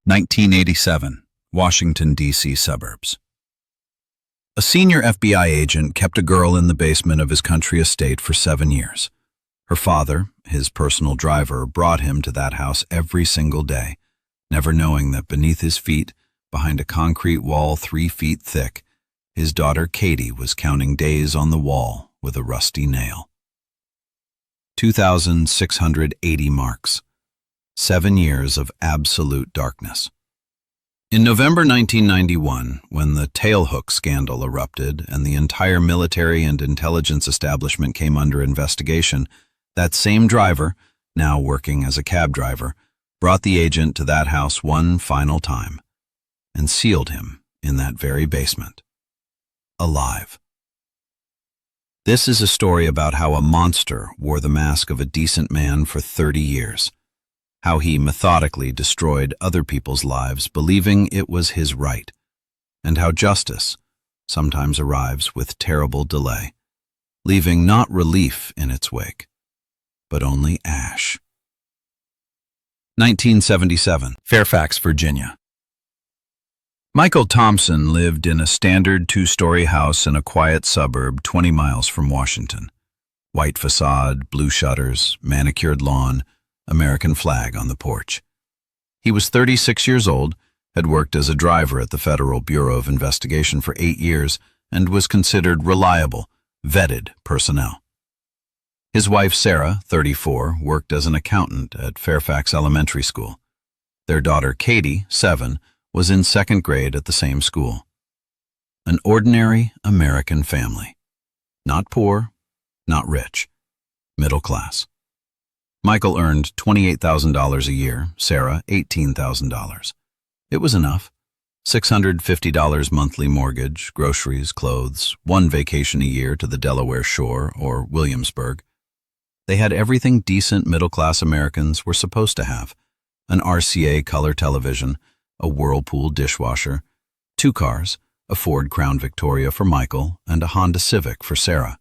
1987, Washington, D.C. suburbs. A senior FBI agent kept a girl in the basement of his country estate for 7 years. Her father, his personal driver, brought him to that house every single day, never knowing that beneath his feet, behind a concrete wall 3 feet thick, his daughter Katie was counting days on the wall with a rusty nail. 2,680 marks. 7 years of absolute darkness. In November 1991, when the tailhook scandal erupted and the entire military and intelligence establishment came under investigation, that same driver, now working as a cab driver, brought the agent to that house one final time and sealed him in that very basement, alive. This is a story about how a monster wore the mask of a decent man for 30 years. How he methodically destroyed other people's lives, believing it was his right, and how justice sometimes arrives with terrible delay, leaving not relief in its wake, but only ash. 1977, Fairfax, Virginia. Michael Thompson lived in a standard 2-story house in a quiet suburb 20 miles from Washington. White facade, blue shutters, manicured lawn, American flag on the porch. He was 36 years old, had worked as a driver at the Federal Bureau of Investigation for 8 years, and was considered reliable, vetted personnel. His wife, Sarah, 34, worked as an accountant at Fairfax Elementary School. Their daughter, Katie, 7, was in 2nd grade at the same school. An ordinary American family. Not poor, not rich. Middle class. Michael earned $28,000 a year, Sarah $18,000. It was enough. $650 monthly mortgage, groceries, clothes, 1 vacation a year to the Delaware Shore or Williamsburg. They had everything decent middle-class Americans were supposed to have. An RCA color television, a Whirlpool dishwasher, 2 cars, a Ford Crown Victoria for Michael and a Honda Civic for Sarah,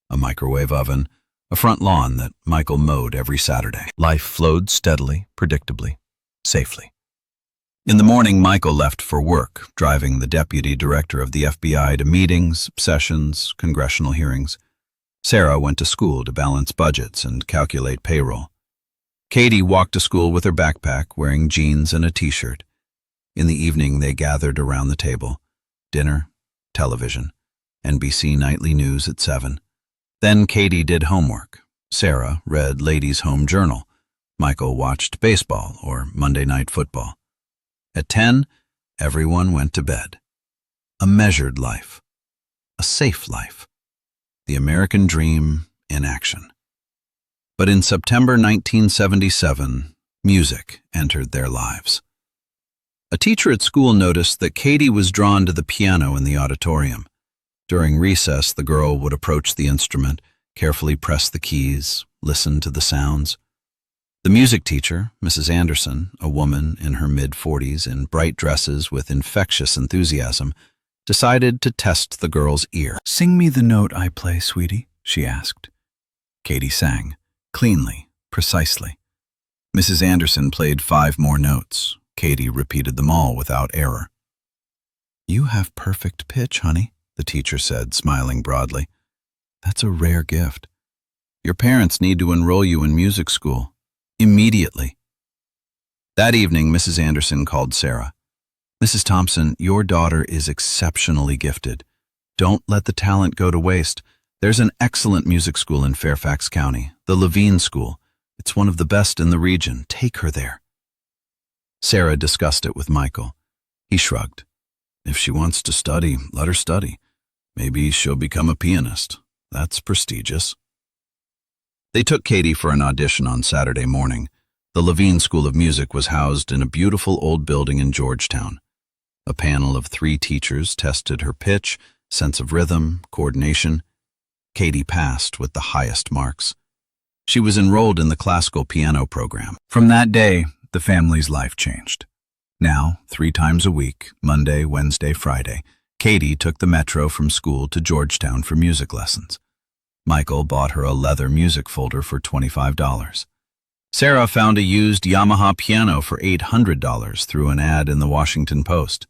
a microwave oven, a front lawn that Michael mowed every Saturday. Life flowed steadily, predictably, safely. In the morning, Michael left for work, driving the deputy director of the FBI to meetings, sessions, congressional hearings. Sarah went to school to balance budgets and calculate payroll. Katie walked to school with her backpack, wearing jeans and a t-shirt. In the evening, they gathered around the table. Dinner, television, NBC Nightly News at 7. Then Katie did homework. Sarah read Ladies' Home Journal. Michael watched baseball or Monday Night Football. At 10, everyone went to bed. A measured life. A safe life. The American dream in action. But in September 1977, music entered their lives. A teacher at school noticed that Katie was drawn to the piano in the auditorium. During recess, the girl would approach the instrument, carefully press the keys, listen to the sounds. The music teacher, Mrs. Anderson, a woman in her mid-40s in bright dresses with infectious enthusiasm, decided to test the girl's ear. "Sing me the note I play, sweetie," she asked. Katie sang, cleanly, precisely. Mrs. Anderson played 5 more notes. Katie repeated them all without error. "You have perfect pitch, honey," the teacher said, smiling broadly. "That's a rare gift. Your parents need to enroll you in music school. Immediately." That evening, Mrs. Anderson called Sarah. "Mrs. Thompson, your daughter is exceptionally gifted. Don't let the talent go to waste. There's an excellent music school in Fairfax County, the Levine School. It's one of the best in the region. Take her there." Sarah discussed it with Michael. He shrugged. "If she wants to study, let her study. Maybe she'll become a pianist. That's prestigious." They took Katie for an audition on Saturday morning. The Levine School of Music was housed in a beautiful old building in Georgetown. A panel of 3 teachers tested her pitch, sense of rhythm, coordination. Katie passed with the highest marks. She was enrolled in the classical piano program. From that day, the family's life changed. Now, 3 times a week, Monday, Wednesday, Friday, Katie took the metro from school to Georgetown for music lessons. Michael bought her a leather music folder for $25. Sarah found a used Yamaha piano for $800 through an ad in the Washington Post.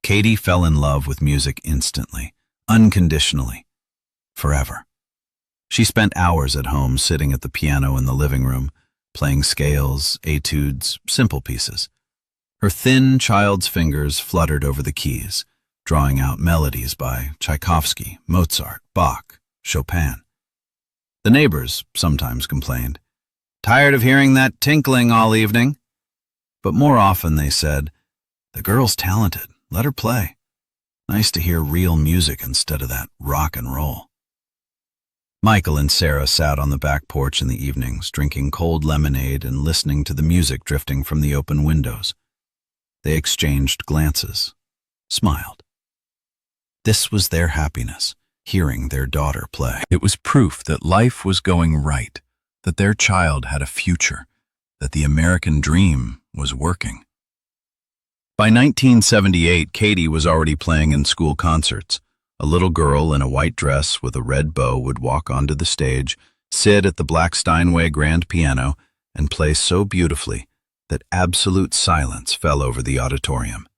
Katie fell in love with music instantly, unconditionally, forever. She spent hours at home sitting at the piano in the living room, playing scales, etudes, simple pieces. Her thin child's fingers fluttered over the keys, drawing out melodies by Tchaikovsky, Mozart, Bach, Chopin. The neighbors sometimes complained, "Tired of hearing that tinkling all evening?" But more often they said, "The girl's talented, let her play. Nice to hear real music instead of that rock and roll." Michael and Sarah sat on the back porch in the evenings, drinking cold lemonade and listening to the music drifting from the open windows. They exchanged glances, smiled. This was their happiness, hearing their daughter play. It was proof that life was going right, that their child had a future, that the American dream was working. By 1978, Katie was already playing in school concerts. A little girl in a white dress with a red bow would walk onto the stage, sit at the black Steinway grand piano, and play so beautifully that absolute silence fell over the auditorium.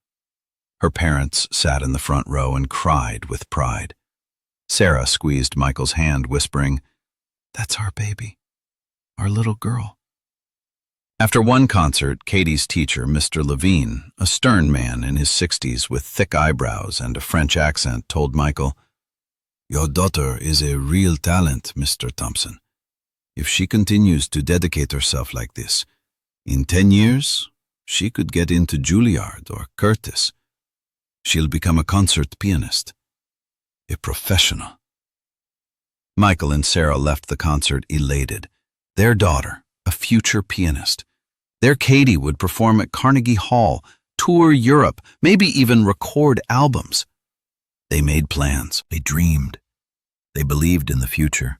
Her parents sat in the front row and cried with pride. Sarah squeezed Michael's hand, whispering, "That's our baby, our little girl." After one concert, Katie's teacher, Mr. Levine, a stern man in his 60s with thick eyebrows and a French accent, told Michael, "Your daughter is a real talent, Mr. Thompson. If she continues to dedicate herself like this, in 10 years, she could get into Juilliard or Curtis. She'll become a concert pianist, a professional." Michael and Sarah left the concert elated. Their daughter, a future pianist. Their Katie would perform at Carnegie Hall, tour Europe, maybe even record albums. They made plans. They dreamed. They believed in the future.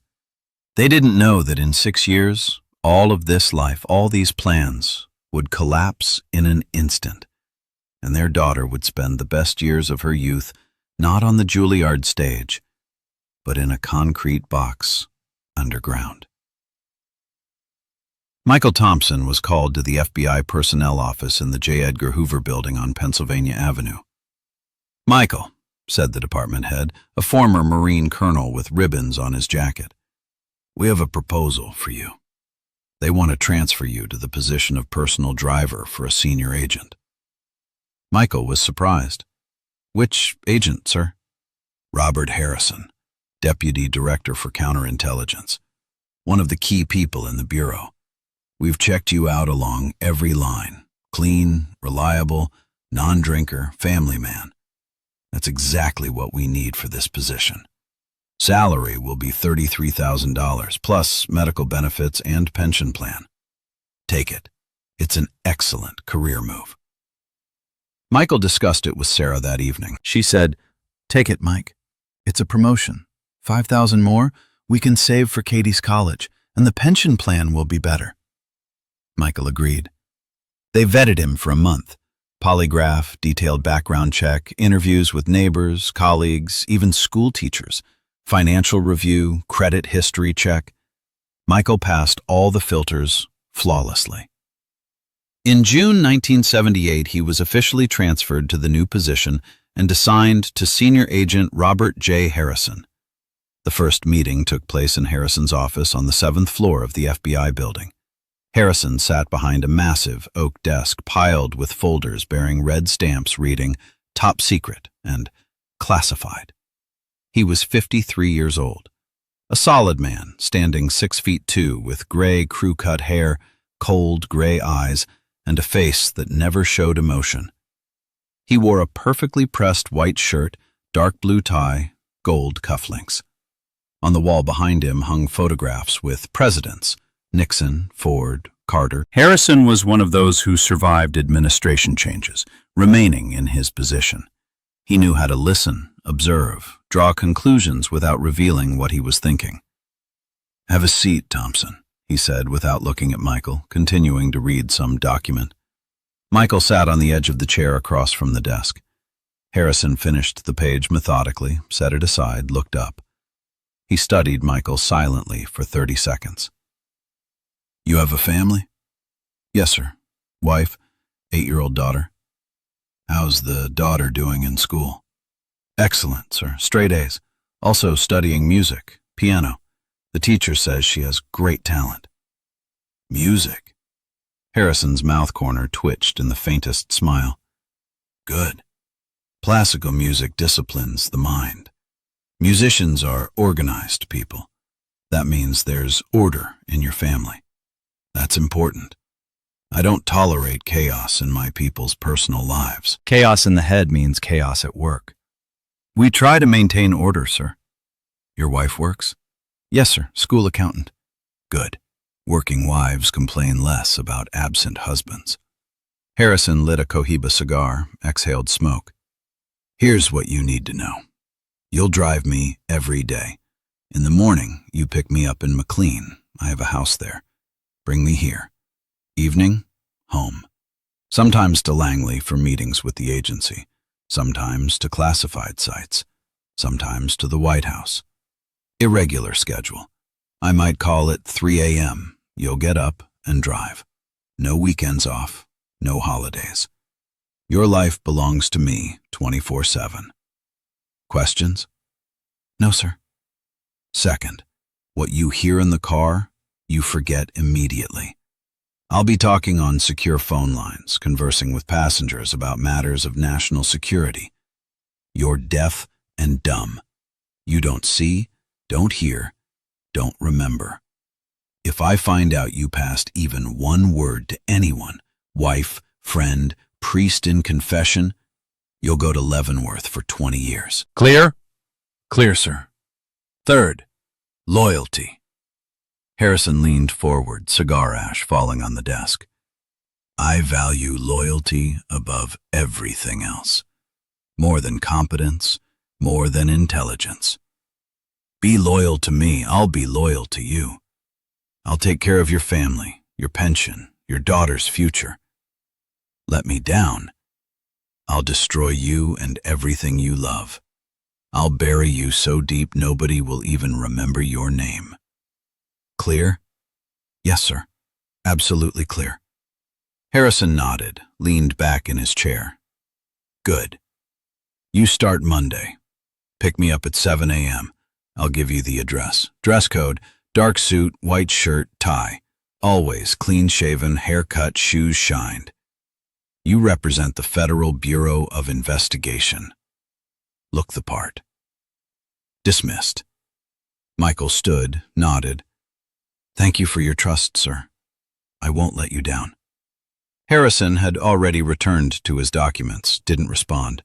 They didn't know that in 6 years, all of this life, all these plans, would collapse in an instant, and their daughter would spend the best years of her youth not on the Juilliard stage, but in a concrete box underground. Michael Thompson was called to the FBI personnel office in the J. Edgar Hoover building on Pennsylvania Avenue. "Michael," said the department head, a former Marine colonel with ribbons on his jacket, "we have a proposal for you. They want to transfer you to the position of personal driver for a senior agent." Michael was surprised. "Which agent, sir?" "Robert Harrison, Deputy Director for Counterintelligence, one of the key people in the Bureau. We've checked you out along every line. Clean, reliable, non-drinker, family man. That's exactly what we need for this position. Salary will be $33,000, plus medical benefits and pension plan. Take it. It's an excellent career move." Michael discussed it with Sarah that evening. She said, "Take it, Mike. It's a promotion. 5,000 more, we can save for Katie's college, and the pension plan will be better." Michael agreed. They vetted him for a month. Polygraph, detailed background check, interviews with neighbors, colleagues, even school teachers, financial review, credit history check. Michael passed all the filters flawlessly. In June 1978, he was officially transferred to the new position and assigned to Senior Agent Robert J. Harrison. The first meeting took place in Harrison's office on the 7th floor of the FBI building. Harrison sat behind a massive oak desk piled with folders bearing red stamps reading "Top Secret" and "Classified." He was 53 years old, a solid man, standing 6'2" with gray crew-cut hair, cold gray eyes, and a face that never showed emotion. He wore a perfectly pressed white shirt, dark blue tie, gold cufflinks. On the wall behind him hung photographs with presidents: Nixon, Ford, Carter. Harrison was one of those who survived administration changes, remaining in his position. He knew how to listen, observe, draw conclusions without revealing what he was thinking. "Have a seat, Thompson," he said without looking at Michael, continuing to read some document. Michael sat on the edge of the chair across from the desk. Harrison finished the page methodically, set it aside, looked up. He studied Michael silently for 30 seconds. You have a family? Yes, sir. Wife, 8-year-old daughter. How's the daughter doing in school? Excellent, sir. Straight A's. Also studying music, piano. The teacher says she has great talent. Music? Harrison's mouth corner twitched in the faintest smile. Good. Classical music disciplines the mind. Musicians are organized people. That means there's order in your family. That's important. I don't tolerate chaos in my people's personal lives. Chaos in the head means chaos at work. We try to maintain order, sir. Your wife works? Yes, sir. School accountant. Good. Working wives complain less about absent husbands. Harrison lit a Cohiba cigar, exhaled smoke. Here's what you need to know. You'll drive me every day. In the morning, you pick me up in McLean. I have a house there. Bring me here. Evening, home. Sometimes to Langley for meetings with the agency. Sometimes to classified sites. Sometimes to the White House. Irregular schedule. I might call at 3 a.m. You'll get up and drive. No weekends off. No holidays. Your life belongs to me 24/7. Questions? No, sir. Second, what you hear in the car, you forget immediately. I'll be talking on secure phone lines, conversing with passengers about matters of national security. You're deaf and dumb. You don't see, don't hear, don't remember. If I find out you passed even one word to anyone, wife, friend, priest in confession, you'll go to Leavenworth for 20 years. Clear? Clear, sir. Third, loyalty. Harrison leaned forward, cigar ash falling on the desk. I value loyalty above everything else. More than competence, more than intelligence. Be loyal to me, I'll be loyal to you. I'll take care of your family, your pension, your daughter's future. Let me down. I'll destroy you and everything you love. I'll bury you so deep nobody will even remember your name. Clear? Yes, sir. Absolutely clear. Harrison nodded, leaned back in his chair. Good. You start Monday. Pick me up at 7 a.m. I'll give you the address. Dress code, dark suit, white shirt, tie. Always clean-shaven, haircut, shoes shined. You represent the Federal Bureau of Investigation. Look the part. Dismissed. Michael stood, nodded. Thank you for your trust, sir. I won't let you down. Harrison had already returned to his documents, didn't respond.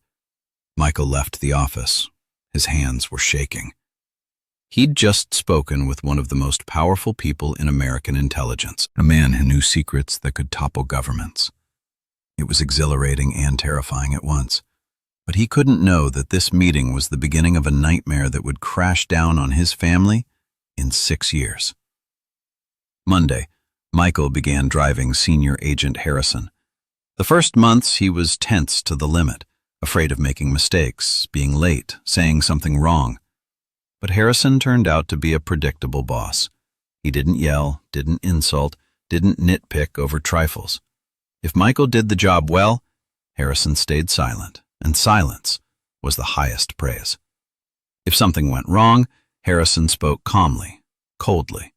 Michael left the office. His hands were shaking. He'd just spoken with one of the most powerful people in American intelligence, a man who knew secrets that could topple governments. It was exhilarating and terrifying at once, but he couldn't know that this meeting was the beginning of a nightmare that would crash down on his family in 6 years. Monday, Michael began driving Senior Agent Harrison. The first months he was tense to the limit, afraid of making mistakes, being late, saying something wrong. But Harrison turned out to be a predictable boss. He didn't yell, didn't insult, didn't nitpick over trifles. If Michael did the job well, Harrison stayed silent, and silence was the highest praise. If something went wrong, Harrison spoke calmly, coldly.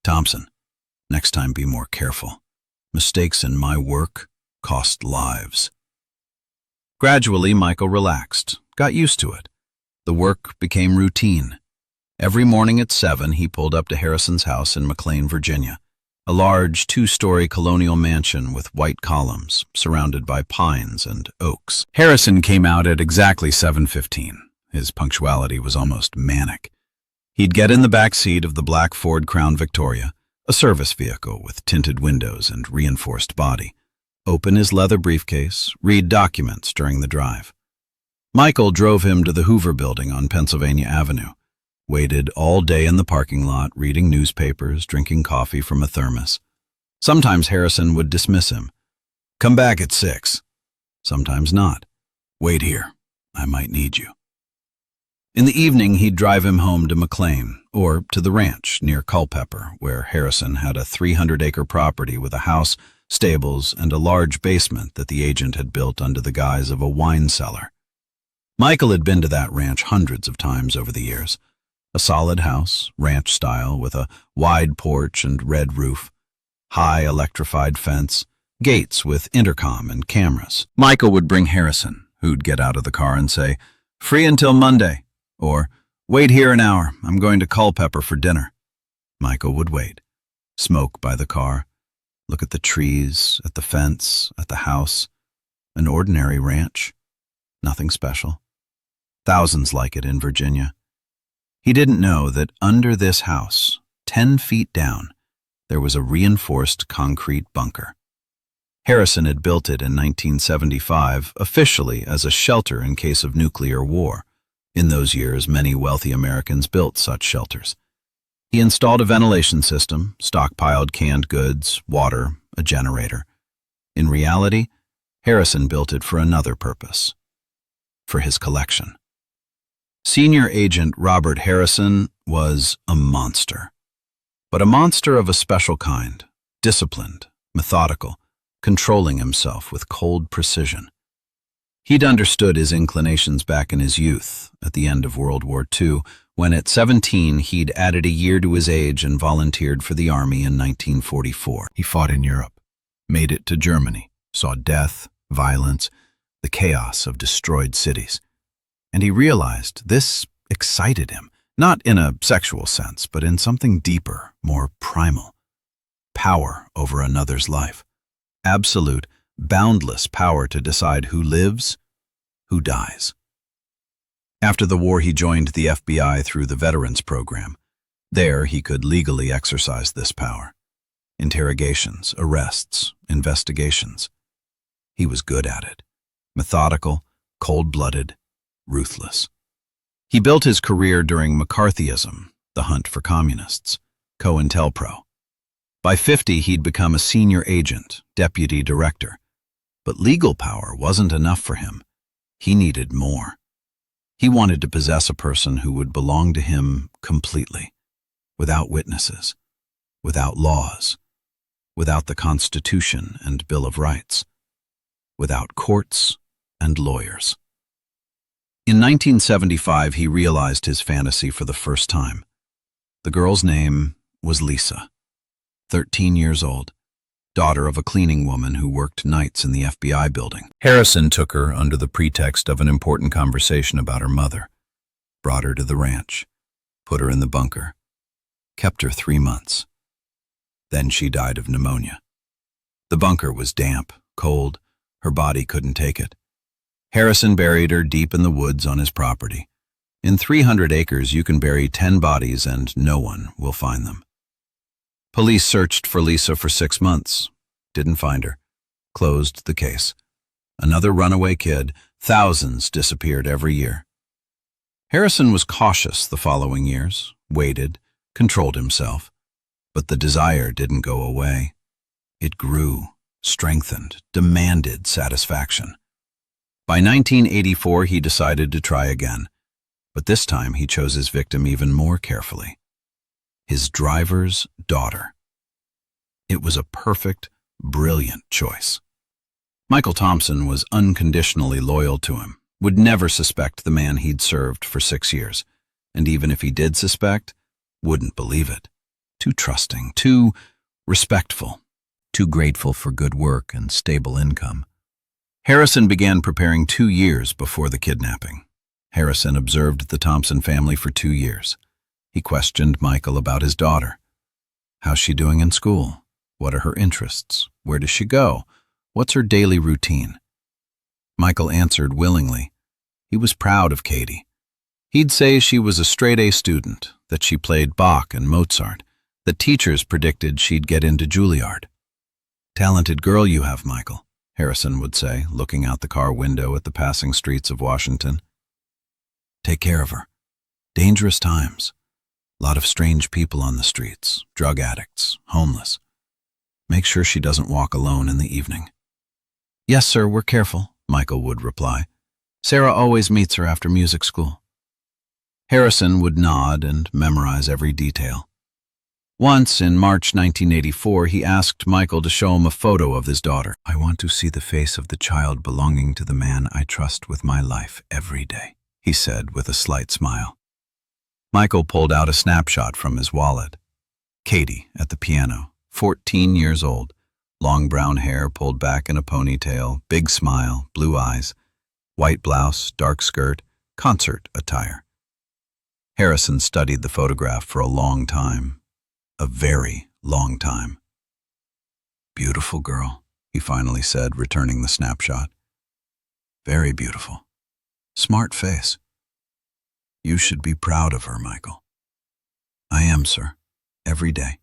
Thompson, next time be more careful. Mistakes in my work cost lives. Gradually, Michael relaxed, got used to it. The work became routine. Every morning at 7, he pulled up to Harrison's house in McLean, Virginia, a large 2-story colonial mansion with white columns, surrounded by pines and oaks. Harrison came out at exactly 7:15. His punctuality was almost manic. He'd get in the back seat of the black Ford Crown Victoria, a service vehicle with tinted windows and reinforced body, open his leather briefcase, read documents during the drive. Michael drove him to the Hoover Building on Pennsylvania Avenue, waited all day in the parking lot, reading newspapers, drinking coffee from a thermos. Sometimes Harrison would dismiss him. Come back at 6. Sometimes not. Wait here. I might need you. In the evening, he'd drive him home to McLean, or to the ranch near Culpeper, where Harrison had a 300-acre property with a house, stables, and a large basement that the agent had built under the guise of a wine cellar. Michael had been to that ranch hundreds of times over the years. A solid house, ranch style, with a wide porch and red roof, high electrified fence, gates with intercom and cameras. Michael would bring Harrison, who'd get out of the car and say, "Free until Monday," or "Wait here an hour, I'm going to Culpeper for dinner." Michael would wait, smoke by the car, look at the trees, at the fence, at the house. An ordinary ranch. Nothing special. Thousands like it in Virginia. He didn't know that under this house, 10 feet down, there was a reinforced concrete bunker. Harrison had built it in 1975, officially as a shelter in case of nuclear war. In those years, many wealthy Americans built such shelters. He installed a ventilation system, stockpiled canned goods, water, a generator. In reality, Harrison built it for another purpose. For his collection. Senior Agent Robert Harrison was a monster. But a monster of a special kind, disciplined, methodical, controlling himself with cold precision. He'd understood his inclinations back in his youth, at the end of World War II, when at 17 he'd added a year to his age and volunteered for the Army in 1944. He fought in Europe, made it to Germany, saw death, violence, the chaos of destroyed cities. And he realized this excited him, not in a sexual sense, but in something deeper, more primal. Power over another's life. Absolute, boundless power to decide who lives, who dies. After the war, he joined the FBI through the Veterans Program. There, he could legally exercise this power. Interrogations, arrests, investigations. He was good at it. Methodical, cold-blooded, ruthless. He built his career during McCarthyism, the hunt for communists, COINTELPRO. By 50, he'd become a senior agent, deputy director. But legal power wasn't enough for him. He needed more. He wanted to possess a person who would belong to him completely, without witnesses, without laws, without the Constitution and Bill of Rights, without courts and lawyers. In 1975, he realized his fantasy for the first time. The girl's name was Lisa, 13 years old, daughter of a cleaning woman who worked nights in the FBI building. Harrison took her under the pretext of an important conversation about her mother, brought her to the ranch, put her in the bunker, kept her 3 months. Then she died of pneumonia. The bunker was damp, cold, her body couldn't take it. Harrison buried her deep in the woods on his property. In 300 acres, you can bury 10 bodies and no one will find them. Police searched for Lisa for 6 months. Didn't find her. Closed the case. Another runaway kid. Thousands disappeared every year. Harrison was cautious the following years, waited, controlled himself. But the desire didn't go away. It grew, strengthened, demanded satisfaction. By 1984, he decided to try again. But this time he chose his victim even more carefully. His driver's daughter. It was a perfect, brilliant choice. Michael Thompson was unconditionally loyal to him, would never suspect the man he'd served for 6 years, and even if he did suspect, wouldn't believe it. Too trusting, too respectful, too grateful for good work and stable income. Harrison began preparing 2 years before the kidnapping. Harrison observed the Thompson family for 2 years. He questioned Michael about his daughter. How's she doing in school? What are her interests? Where does she go? What's her daily routine? Michael answered willingly. He was proud of Katie. He'd say she was a straight-A student, that she played Bach and Mozart, that teachers predicted she'd get into Juilliard. Talented girl you have, Michael, Harrison would say, looking out the car window at the passing streets of Washington. Take care of her. Dangerous times. Lot of strange people on the streets, drug addicts, homeless. Make sure she doesn't walk alone in the evening. Yes, sir, we're careful, Michael would reply. Sarah always meets her after music school. Harrison would nod and memorize every detail. Once, in March 1984, he asked Michael to show him a photo of his daughter. "I want to see the face of the child belonging to the man I trust with my life every day," he said with a slight smile. Michael pulled out a snapshot from his wallet. Katie at the piano, 14 years old, long brown hair pulled back in a ponytail, big smile, blue eyes, white blouse, dark skirt, concert attire. Harrison studied the photograph for a long time, a very long time. "Beautiful girl," he finally said, returning the snapshot. "Very beautiful. Smart face. You should be proud of her, Michael." "I am, sir. Every day."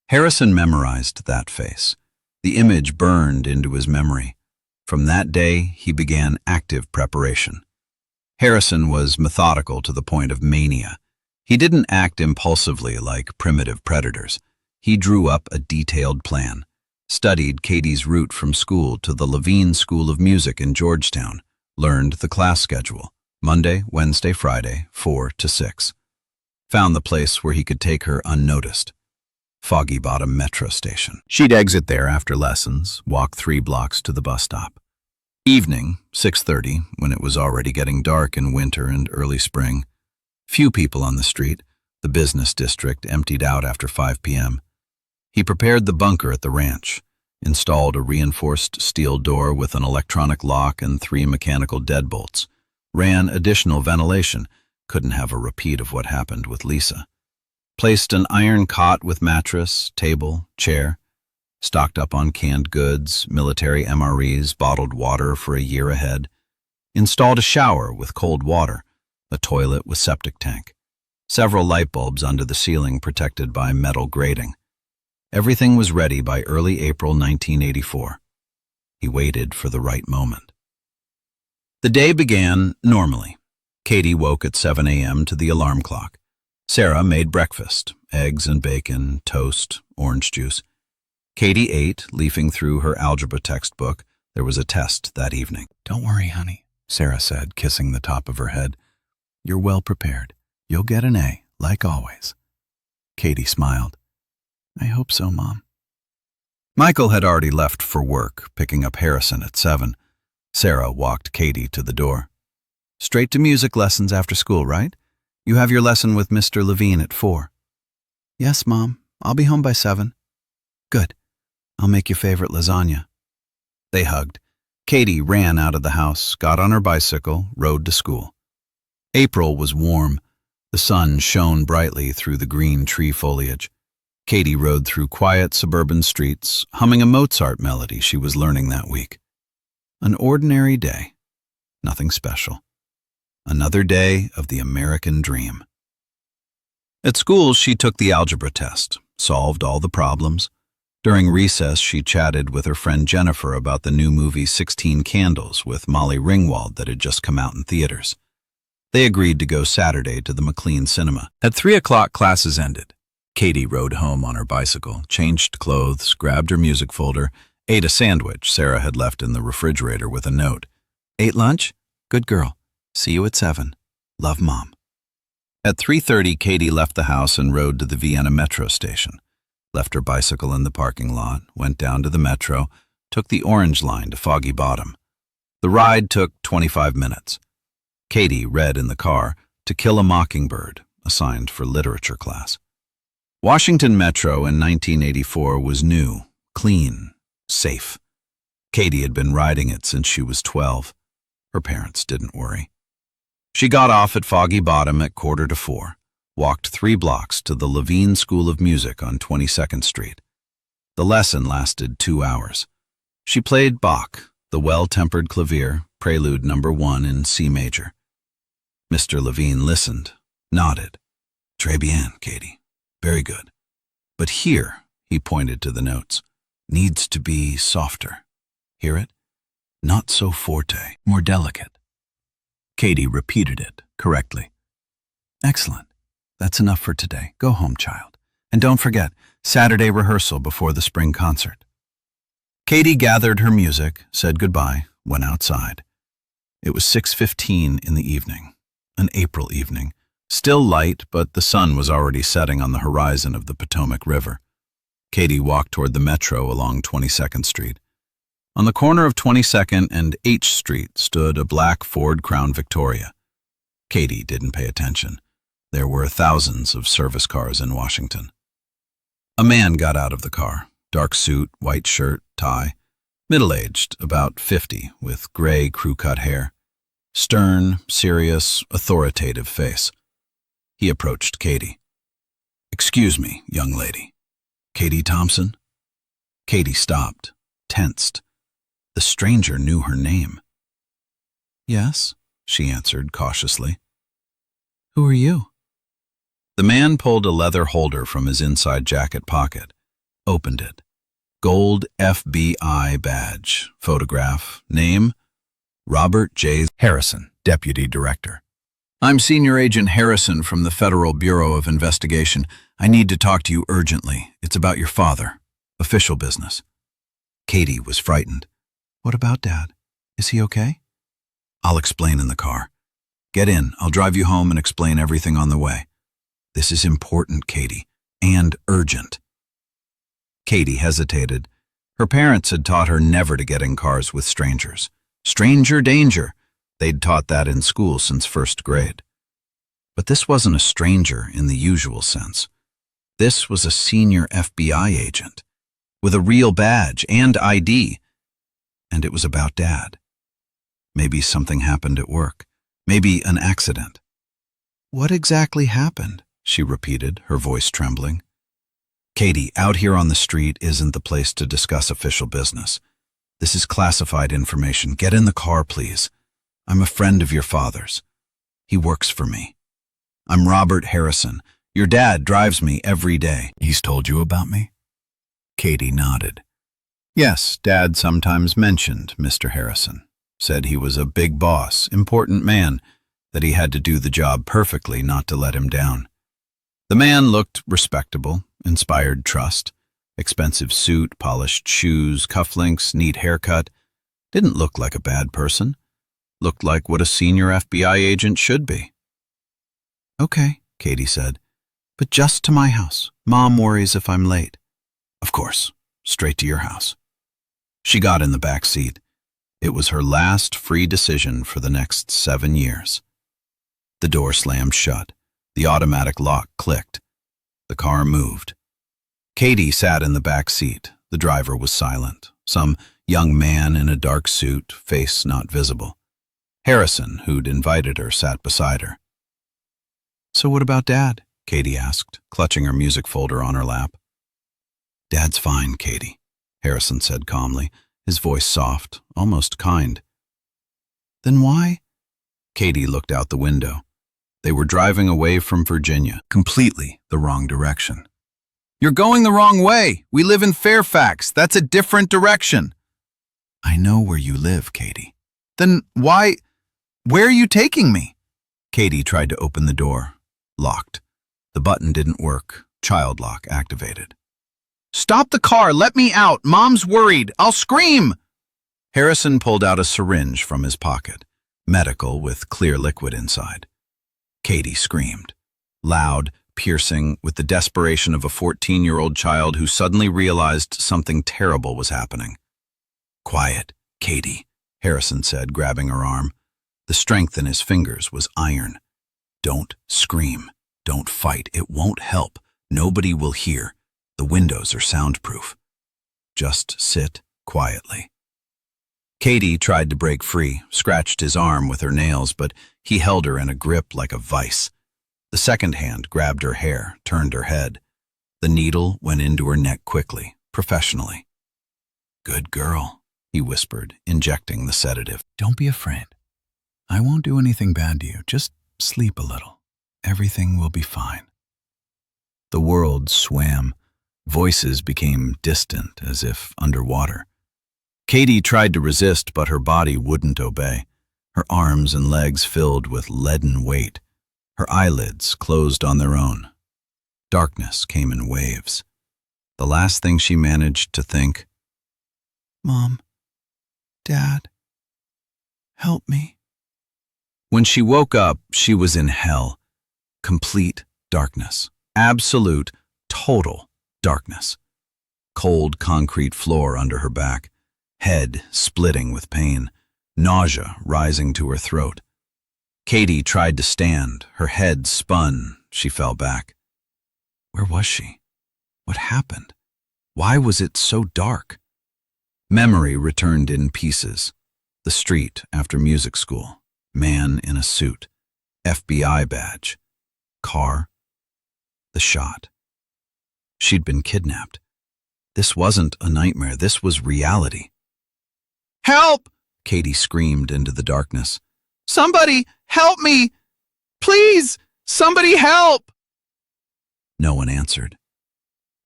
Harrison memorized that face. The image burned into his memory. From that day, he began active preparation. Harrison was methodical to the point of mania. He didn't act impulsively like primitive predators. He drew up a detailed plan, studied Katie's route from school to the Levine School of Music in Georgetown, learned the class schedule, Monday, Wednesday, Friday, 4 to 6. Found the place where he could take her unnoticed. Foggy Bottom Metro Station. She'd exit there after lessons, walk 3 blocks to the bus stop. Evening, 6:30, when it was already getting dark in winter and early spring. Few people on the street, the business district emptied out after 5 p.m. He prepared the bunker at the ranch, installed a reinforced steel door with an electronic lock and 3 mechanical deadbolts, ran additional ventilation, couldn't have a repeat of what happened with Lisa. Placed an iron cot with mattress, table, chair, stocked up on canned goods, military MREs, bottled water for a year ahead, installed a shower with cold water, a toilet with septic tank, several light bulbs under the ceiling protected by metal grating. Everything was ready by early April 1984. He waited for the right moment. The day began normally. Katie woke at 7 a.m. to the alarm clock. Sarah made breakfast, eggs and bacon, toast, orange juice. Katie ate, leafing through her algebra textbook. There was a test that evening. "Don't worry, honey," Sarah said, kissing the top of her head. "You're well prepared. You'll get an A, like always." Katie smiled. "I hope so, Mom." Michael had already left for work, picking up Harrison at 7. Sarah walked Katie to the door. "Straight to music lessons after school, right? You have your lesson with Mr. Levine at 4. "Yes, Mom. I'll be home by 7. "Good. I'll make your favorite lasagna." They hugged. Katie ran out of the house, got on her bicycle, rode to school. April was warm. The sun shone brightly through the green tree foliage. Katie rode through quiet suburban streets, humming a Mozart melody she was learning that week. An ordinary day. Nothing special. Another day of the American dream. At school, she took the algebra test, solved all the problems. During recess, she chatted with her friend Jennifer about the new movie 16 Candles with Molly Ringwald that had just come out in theaters. They agreed to go Saturday to the McLean Cinema. At 3 o'clock, classes ended. Katie rode home on her bicycle, changed clothes, grabbed her music folder, ate a sandwich Sarah had left in the refrigerator with a note. "Ate lunch? Good girl. See you at 7. Love, Mom." At 3:30, Katie left the house and rode to the Vienna Metro station. Left her bicycle in the parking lot, went down to the metro, took the Orange Line to Foggy Bottom. The ride took 25 minutes. Katie read in the car To Kill a Mockingbird, assigned for literature class. Washington Metro in 1984 was new, clean, safe. Katie had been riding it since she was 12. Her parents didn't worry. She got off at Foggy Bottom at 3:45. Walked 3 blocks to the Levine School of Music on 22nd Street. The lesson lasted 2 hours. She played Bach, the Well-Tempered Clavier, Prelude No. 1 in C major. Mr. Levine listened, nodded. "Très bien, Katie. Very good. But here," he pointed to the notes, "needs to be softer. Hear it? Not so forte, more delicate." Katie repeated it correctly. "Excellent. That's enough for today. Go home, child. And don't forget, Saturday rehearsal before the spring concert." Katie gathered her music, said goodbye, went outside. It was 6:15 in the evening. an April evening. Still light, but the sun was already setting on the horizon of the Potomac River. Katie walked toward the metro along 22nd Street. On the corner of 22nd and H Street stood a black Ford Crown Victoria. Katie didn't pay attention. There were thousands of service cars in Washington. A man got out of the car, dark suit, white shirt, tie, middle-aged, about 50, with gray crew-cut hair. Stern, serious, authoritative face. He approached Katie. "Excuse me, young lady. Katie Thompson?" Katie stopped, tensed. The stranger knew her name. "Yes," she answered cautiously. "Who are you?" The man pulled a leather holder from his inside jacket pocket, opened it. Gold FBI badge, photograph, name, Robert J. Harrison, Deputy Director. "I'm Senior Agent Harrison from the Federal Bureau of Investigation. I need to talk to you urgently. It's about your father. Official business." Katie was frightened. "What about Dad? Is he okay?" "I'll explain in the car. Get in. I'll drive you home and explain everything on the way. This is important, Katie, and urgent." Katie hesitated. Her parents had taught her never to get in cars with strangers. Stranger danger. They'd taught that in school since first grade. But this wasn't a stranger in the usual sense. This was a senior FBI agent, with a real badge and ID. And it was about Dad. Maybe something happened at work. Maybe an accident. "What exactly happened?" she repeated, her voice trembling. "Katie, out here on the street isn't the place to discuss official business. This is classified information. Get in the car, please. I'm a friend of your father's. He works for me. I'm Robert Harrison. Your dad drives me every day." "He's told you about me?" Katie nodded. "Yes, Dad sometimes mentioned Mr. Harrison. Said he was a big boss, important man, that he had to do the job perfectly not to let him down." The man looked respectable, inspired trust. Expensive suit, polished shoes, cufflinks, neat haircut. Didn't look like a bad person. Looked like what a senior FBI agent should be. "Okay," Katie said, "but just to my house. Mom worries if I'm late." "Of course, straight to your house." She got in the back seat. It was her last free decision for the next 7 years. The door slammed shut. The automatic lock clicked. The car moved. Katie sat in the back seat. The driver was silent. Some young man in a dark suit, face not visible. Harrison, who'd invited her, sat beside her. "So what about Dad?" Katie asked, clutching her music folder on her lap. "Dad's fine, Katie," Harrison said calmly, his voice soft, almost kind. "Then why?" Katie looked out the window. They were driving away from Virginia, completely the wrong direction. "You're going the wrong way. We live in Fairfax. That's a different direction." "I know where you live, Katie." "Then why? Where are you taking me?" Katie tried to open the door. Locked. The button didn't work. Child lock activated. "Stop the car! Let me out! Mom's worried! I'll scream!" Harrison pulled out a syringe from his pocket, medical with clear liquid inside. Katie screamed. Loud, piercing, with the desperation of a 14-year-old child who suddenly realized something terrible was happening. "Quiet, Katie," Harrison said, grabbing her arm. The strength in his fingers was iron. "Don't scream. Don't fight. It won't help. Nobody will hear. The windows are soundproof. Just sit quietly." Katie tried to break free, scratched his arm with her nails, but he held her in a grip like a vice. The second hand grabbed her hair, turned her head. The needle went into her neck quickly, professionally. "Good girl," he whispered, injecting the sedative. "Don't be afraid. I won't do anything bad to you. Just sleep a little. Everything will be fine." The world swam. Voices became distant, as if underwater. Katie tried to resist, but her body wouldn't obey. Her arms and legs filled with leaden weight. Her eyelids closed on their own. Darkness came in waves. The last thing she managed to think, "Mom, Dad, help me." When she woke up, she was in hell. Complete darkness. Absolute, total darkness. Cold concrete floor under her back. Head splitting with pain. Nausea rising to her throat. Katie tried to stand. Her head spun. She fell back. Where was she? What happened? Why was it so dark? Memory returned in pieces. The street after music school. Man in a suit. FBI badge. Car. The shot. She'd been kidnapped. This wasn't a nightmare. This was reality. Help! Katie screamed into the darkness. Somebody help me! Please! Somebody help! No one answered.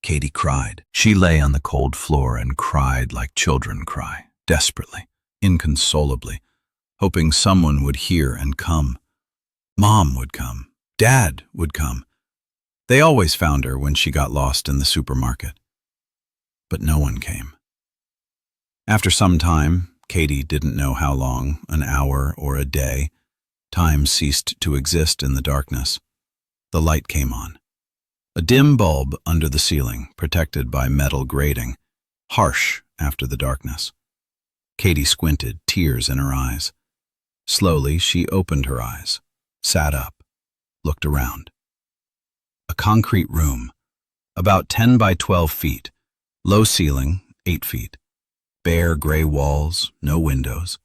Katie cried. She lay on the cold floor and cried like children cry, desperately, inconsolably, hoping someone would hear and come. Mom would come. Dad would come. They always found her when she got lost in the supermarket. But no one came. After some time, Katie didn't know how long, an hour or a day, time ceased to exist in the darkness. The light came on. A dim bulb under the ceiling, protected by metal grating, harsh after the darkness. Katie squinted, tears in her eyes. Slowly, she opened her eyes, sat up, looked around. A concrete room, about 10 by 12 feet, low ceiling, 8 feet, bare gray walls, no windows.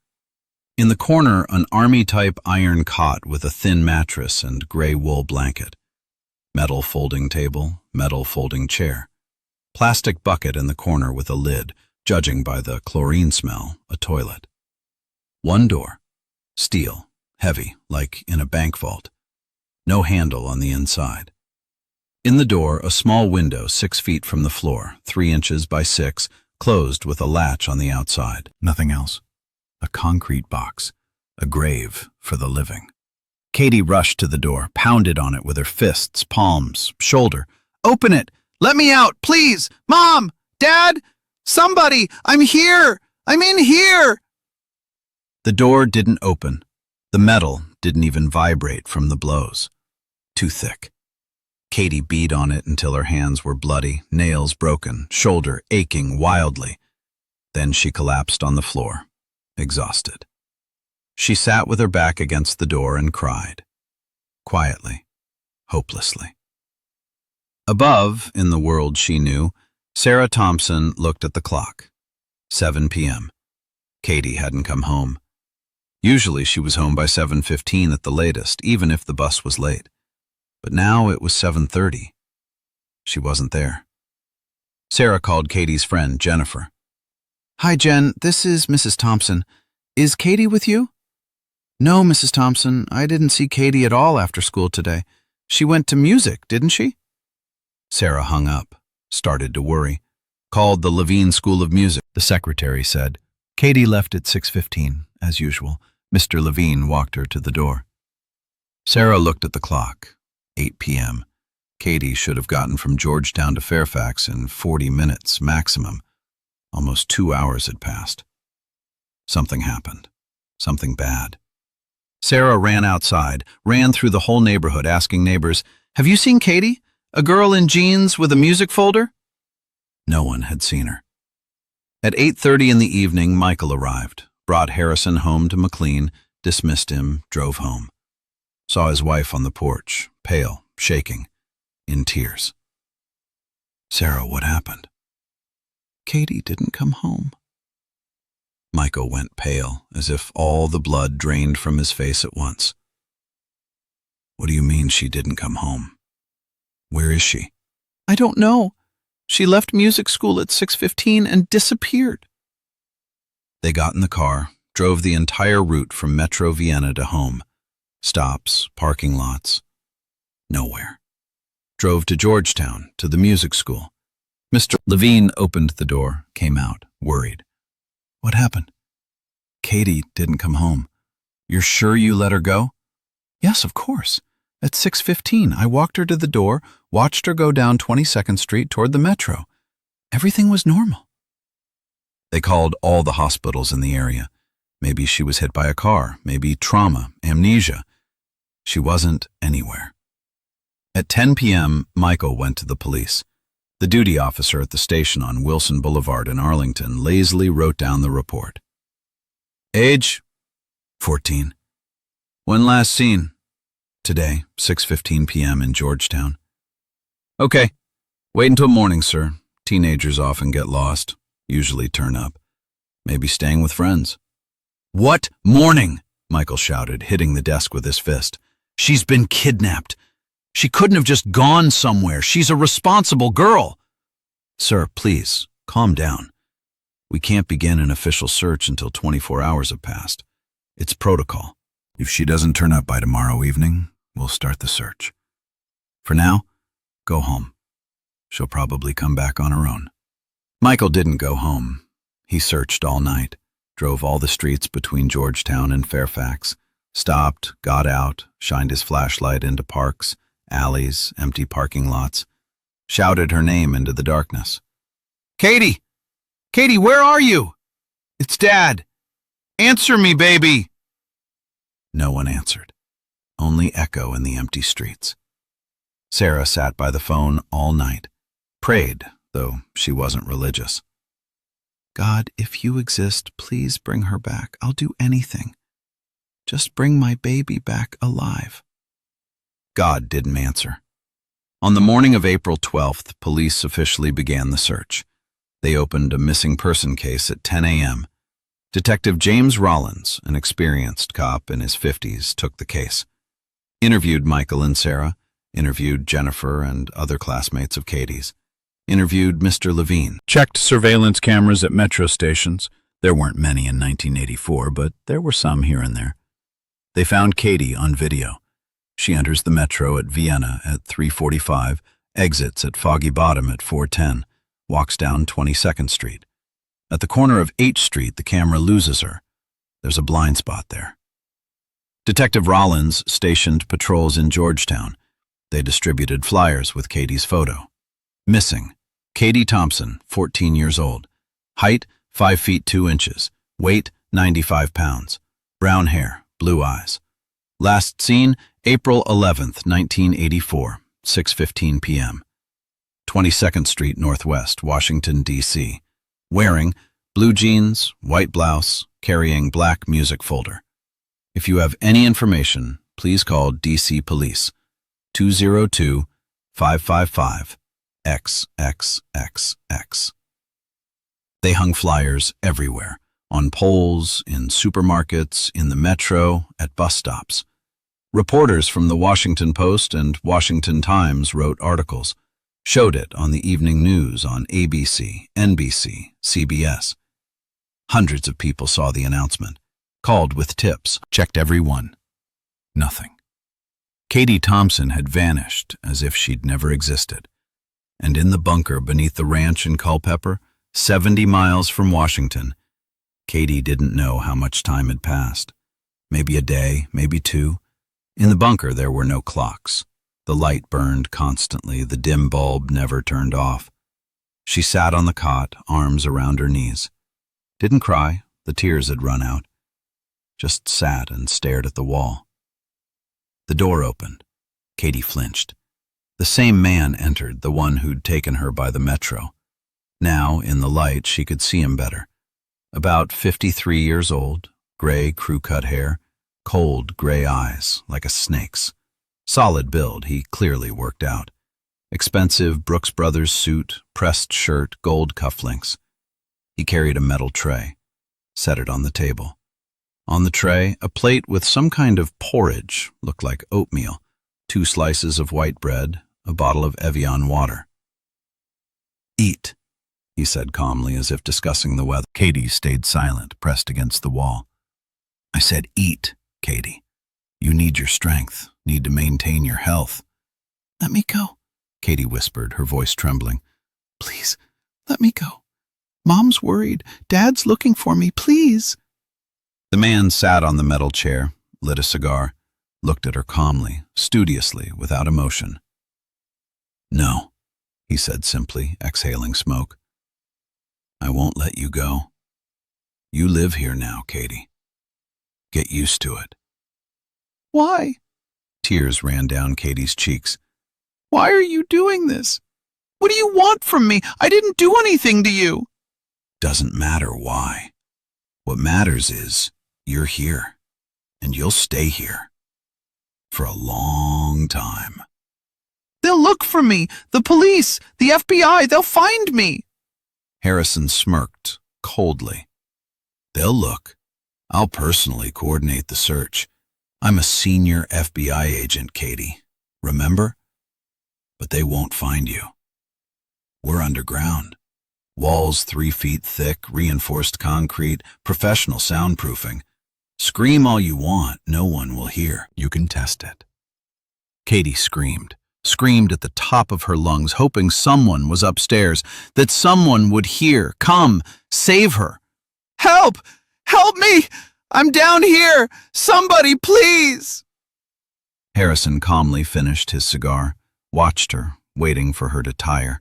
In the corner, an army-type iron cot with a thin mattress and gray wool blanket. Metal folding table, metal folding chair. Plastic bucket in the corner with a lid, judging by the chlorine smell, a toilet. One door, steel, heavy, like in a bank vault. No handle on the inside. In the door, a small window 6 feet from the floor, 3 inches by 6, closed with a latch on the outside. Nothing else. A concrete box, a grave for the living. Katie rushed to the door, pounded on it with her fists, palms, shoulder. Open it! Let me out, please! Mom! Dad! Somebody! I'm here! I'm in here! The door didn't open. The metal didn't even vibrate from the blows. Too thick. Katie beat on it until her hands were bloody, nails broken, shoulder aching wildly. Then she collapsed on the floor, exhausted. She sat with her back against the door and cried. Quietly, hopelessly. Above, in the world she knew, Sarah Thompson looked at the clock. 7 p.m. Katie hadn't come home. Usually she was home by 7:15 at the latest, even if the bus was late. But now it was 7:30. She wasn't there. Sarah called Katie's friend, Jennifer. Hi, Jen. This is Mrs. Thompson. Is Katie with you? No, Mrs. Thompson. I didn't see Katie at all after school today. She went to music, didn't she? Sarah hung up, started to worry. Called the Levine School of Music. The secretary said. Katie left at 6:15, as usual. Mr. Levine walked her to the door. Sarah looked at the clock. 8 p.m. Katie should have gotten from Georgetown to Fairfax in 40 minutes maximum. Almost 2 hours had passed. Something happened. Something bad. Sarah ran outside, ran through the whole neighborhood asking neighbors, "Have you seen Katie? A girl in jeans with a music folder?" No one had seen her. At 8:30 in the evening, Michael arrived, brought Harrison home to McLean, dismissed him, drove home. Saw his wife on the porch, pale, shaking, in tears. Sarah, what happened? Katie didn't come home. Michael went pale, as if all the blood drained from his face at once. What do you mean she didn't come home? Where is she? I don't know. She left music school at 6:15 and disappeared. They got in the car, drove the entire route from Metro Vienna to home. Stops, parking lots. Nowhere. Drove to Georgetown, to the music school. Mr. Levine opened the door, came out, worried. What happened? Katie didn't come home. You're sure you let her go? Yes, of course. At 6:15, I walked her to the door, watched her go down 22nd Street toward the Metro. Everything was normal. They called all the hospitals in the area. Maybe she was hit by a car, maybe trauma, amnesia. She wasn't anywhere. At 10 p.m., Michael went to the police. The duty officer at the station on Wilson Boulevard in Arlington lazily wrote down the report. Age? 14. When last seen? Today, 6:15 p.m. in Georgetown. Okay. Wait until morning, sir. Teenagers often get lost, usually turn up. Maybe staying with friends. What morning? Michael shouted, hitting the desk with his fist. She's been kidnapped. She couldn't have just gone somewhere. She's a responsible girl. Sir, please, calm down. We can't begin an official search until 24 hours have passed. It's protocol. If she doesn't turn up by tomorrow evening, we'll start the search. For now, go home. She'll probably come back on her own. Michael didn't go home. He searched all night, drove all the streets between Georgetown and Fairfax, stopped, got out, shined his flashlight into parks, alleys, empty parking lots, shouted her name into the darkness. Katie! Katie, where are you? It's Dad. Answer me, baby! No one answered. Only echo in the empty streets. Sarah sat by the phone all night, prayed, though she wasn't religious. God, if you exist, please bring her back. I'll do anything. Just bring my baby back alive. God didn't answer. On the morning of April 12th, police officially began the search. They opened a missing person case at 10 a.m. Detective James Rollins, an experienced cop in his 50s, took the case. Interviewed Michael and Sarah, interviewed Jennifer and other classmates of Katie's, interviewed Mr. Levine. Checked surveillance cameras at metro stations. There weren't many in 1984, but there were some here and there. They found Katie on video. She enters the metro at Vienna at 3:45, exits at Foggy Bottom at 4:10, walks down 22nd Street. At the corner of H Street, the camera loses her. There's a blind spot there. Detective Rollins stationed patrols in Georgetown. They distributed flyers with Katie's photo. Missing: Katie Thompson, 14 years old. Height, 5 feet 2 inches. Weight, 95 pounds. Brown hair, blue eyes. Last seen, April 11th, 1984, 6:15 p.m. 22nd Street Northwest, Washington, D.C. Wearing blue jeans, white blouse, carrying black music folder. If you have any information, please call D.C. Police, 202-555-XXXX. They hung flyers everywhere, on poles, in supermarkets, in the metro, at bus stops. Reporters from the Washington Post and Washington Times wrote articles, showed it on the evening news on ABC, NBC, CBS. Hundreds of people saw the announcement, called with tips, checked every one. Nothing. Katie Thompson had vanished as if she'd never existed. And in the bunker beneath the ranch in Culpeper, 70 miles from Washington, Katie didn't know how much time had passed. Maybe a day, maybe two. In the bunker there were no clocks. The light burned constantly, the dim bulb never turned off. She sat on the cot, arms around her knees. Didn't cry, the tears had run out. Just sat and stared at the wall. The door opened. Katie flinched. The same man entered, the one who'd taken her by the metro. Now, in the light, she could see him better. About 53 years old, gray crew-cut hair, cold gray eyes, like a snake's. Solid build, he clearly worked out. Expensive Brooks Brothers suit, pressed shirt, gold cufflinks. He carried a metal tray, set it on the table. On the tray, a plate with some kind of porridge, looked like oatmeal, 2 slices of white bread, a bottle of Evian water. Eat, he said calmly, as if discussing the weather. Katie stayed silent, pressed against the wall. I said, eat, Katie. You need your strength, need to maintain your health. Let me go, Katie whispered, her voice trembling. Please, let me go. Mom's worried. Dad's looking for me, please. The man sat on the metal chair, lit a cigar, looked at her calmly, studiously, without emotion. No, he said simply, exhaling smoke. I won't let you go. You live here now, Katie. Get used to it. Why? Tears ran down Katie's cheeks. Why are you doing this? What do you want from me? I didn't do anything to you. Doesn't matter why. What matters is you're here, and you'll stay here for a long time. They'll look for me. The police, the FBI, they'll find me. Harrison smirked coldly. They'll look. I'll personally coordinate the search. I'm a senior FBI agent, Katie. Remember? But they won't find you. We're underground. Walls 3 feet thick, reinforced concrete, professional soundproofing. Scream all you want, no one will hear. You can test it. Katie screamed at the top of her lungs, hoping someone was upstairs, that someone would hear, come, save her. Help! Help me! I'm down here! Somebody, please! Harrison calmly finished his cigar, watched her, waiting for her to tire.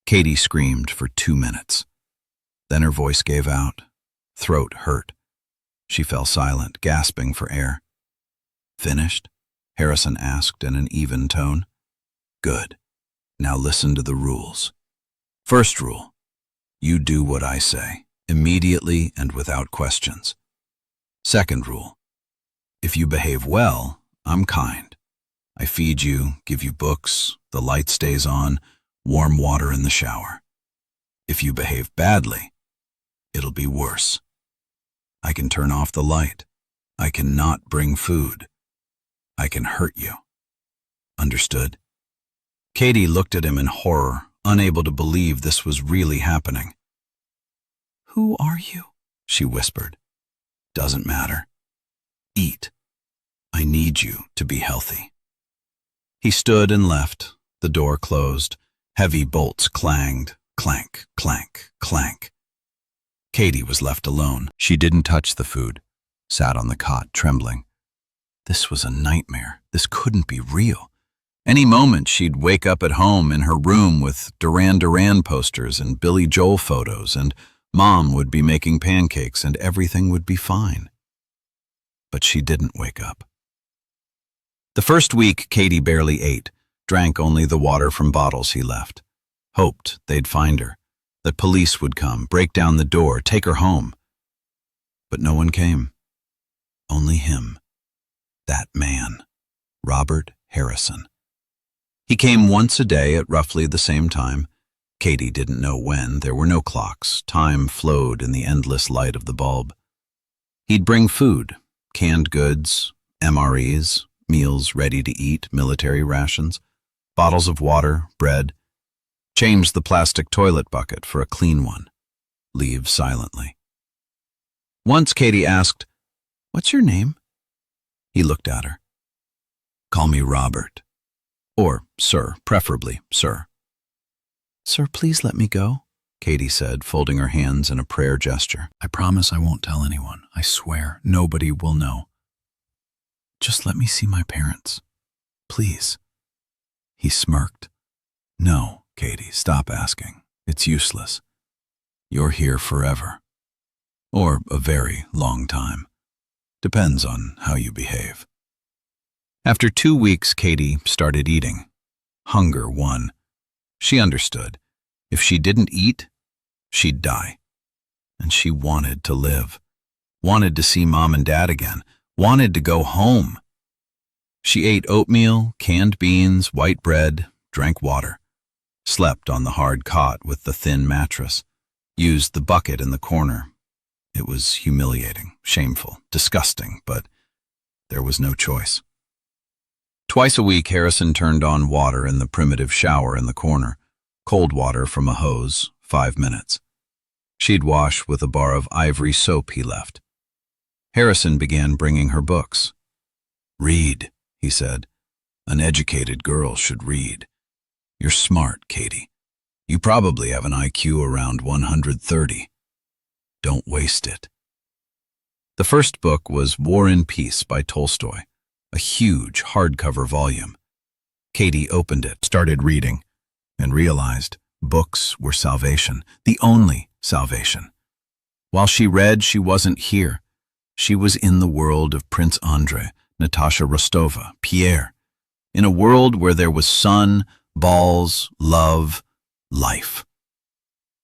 Katie screamed for 2 minutes. Then her voice gave out. Throat hurt. She fell silent, gasping for air. Finished? Harrison asked in an even tone. Good. Now listen to the rules. First rule. You do what I say, immediately and without questions. Second rule. If you behave well, I'm kind. I feed you, give you books, the light stays on, warm water in the shower. If you behave badly, it'll be worse. I can turn off the light. I can not bring food. I can hurt you. Understood? Katie looked at him in horror, unable to believe this was really happening. Who are you? She whispered. Doesn't matter. Eat. I need you to be healthy. He stood and left. The door closed. Heavy bolts clanged. Clank, clank, clank. Katie was left alone. She didn't touch the food, sat on the cot, trembling. This was a nightmare. This couldn't be real. Any moment she'd wake up at home in her room with Duran Duran posters and Billy Joel photos, and Mom would be making pancakes and everything would be fine. But she didn't wake up. The first week, Katie barely ate, drank only the water from bottles he left. Hoped they'd find her, that police would come, break down the door, take her home. But no one came. Only him. That man. Robert Harrison. He came once a day at roughly the same time. Katie didn't know when. There were no clocks. Time flowed in the endless light of the bulb. He'd bring food, canned goods, MREs, meals ready to eat, military rations, bottles of water, bread. Change the plastic toilet bucket for a clean one. Leave silently. Once Katie asked, "What's your name?" He looked at her. "Call me Robert. Or sir, preferably sir." "Sir, please let me go," Katie said, folding her hands in a prayer gesture. "I promise I won't tell anyone. I swear, nobody will know. Just let me see my parents. Please." He smirked. "No, Katie, stop asking. It's useless. You're here forever. Or a very long time. Depends on how you behave." After 2 weeks, Katie started eating. Hunger won. She understood. If she didn't eat, she'd die. And she wanted to live. Wanted to see Mom and Dad again. Wanted to go home. She ate oatmeal, canned beans, white bread, drank water. Slept on the hard cot with the thin mattress. Used the bucket in the corner. It was humiliating, shameful, disgusting, but there was no choice. Twice a week, Harrison turned on water in the primitive shower in the corner. Cold water from a hose, 5 minutes. She'd wash with a bar of ivory soap he left. Harrison began bringing her books. "Read," he said. "An educated girl should read. You're smart, Katie. You probably have an IQ around 130. Don't waste it." The first book was War and Peace by Tolstoy, a huge hardcover volume. Katie opened it, started reading, and realized books were salvation, the only salvation. While she read, she wasn't here. She was in the world of Prince Andrei, Natasha Rostova, Pierre. In a world where there was sun, balls, love, life.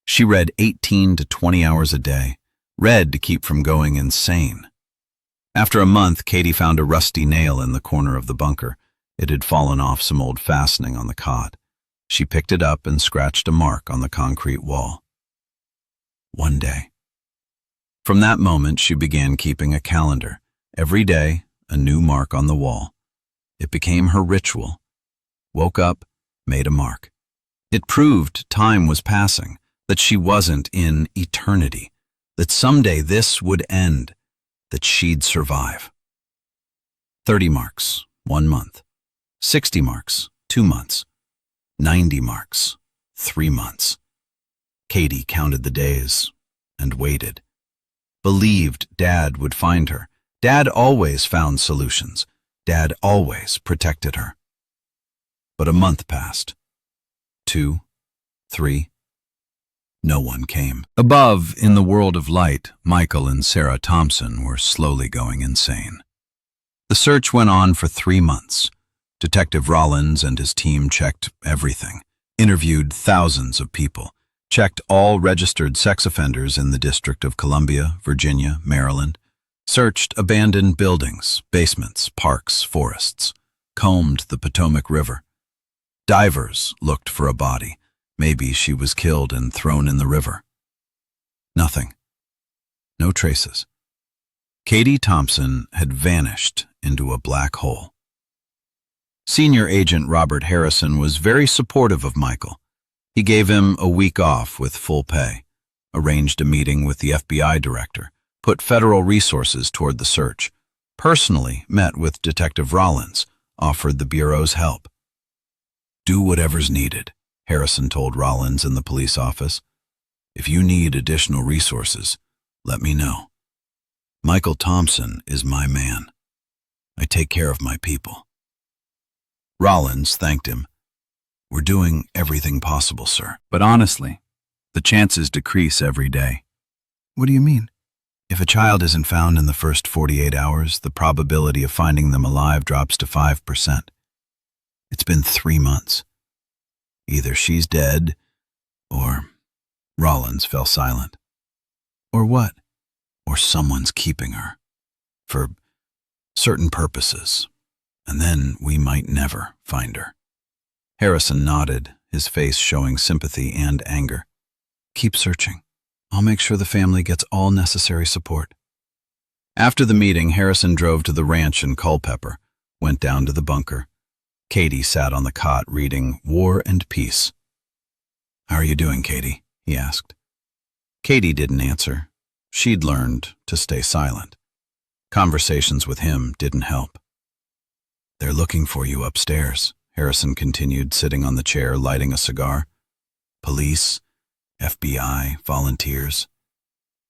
She read 18 to 20 hours a day, read to keep from going insane. After a month, Katie found a rusty nail in the corner of the bunker. It had fallen off some old fastening on the cot. She picked it up and scratched a mark on the concrete wall. One day. From that moment, she began keeping a calendar. Every day, a new mark on the wall. It became her ritual. Woke up, made a mark. It proved time was passing, that she wasn't in eternity, that someday this would end, that she'd survive. 30 marks, 1 month. 60 marks, 2 months. 90 marks, 3 months. Katie counted the days and waited. Believed Dad would find her. Dad always found solutions. Dad always protected her. But a month passed. 2, 3. No one came. Above, in the world of light, Michael and Sarah Thompson were slowly going insane. The search went on for 3 months. Detective Rollins and his team checked everything, interviewed thousands of people, checked all registered sex offenders in the District of Columbia, Virginia, Maryland, searched abandoned buildings, basements, parks, forests, combed the Potomac River. Divers looked for a body. Maybe she was killed and thrown in the river. Nothing. No traces. Katie Thompson had vanished into a black hole. Senior Agent Robert Harrison was very supportive of Michael. He gave him a week off with full pay, arranged a meeting with the FBI director, put federal resources toward the search, personally met with Detective Rollins, offered the Bureau's help. Do whatever's needed, Harrison told Rollins in the police office. If you need additional resources, let me know. Michael Thompson is my man. I take care of my people. Rollins thanked him. We're doing everything possible, sir. But honestly, the chances decrease every day. What do you mean? If a child isn't found in the first 48 hours, the probability of finding them alive drops to 5%. It's been 3 months. Either she's dead, or... Rollins fell silent. Or what? Or someone's keeping her. For certain purposes. And then we might never find her. Harrison nodded, his face showing sympathy and anger. Keep searching. I'll make sure the family gets all necessary support. After the meeting, Harrison drove to the ranch in Culpeper, went down to the bunker. Katie sat on the cot reading War and Peace. How are you doing, Katie? He asked. Katie didn't answer. She'd learned to stay silent. Conversations with him didn't help. They're looking for you upstairs, Harrison continued, sitting on the chair, lighting a cigar. Police, FBI, volunteers.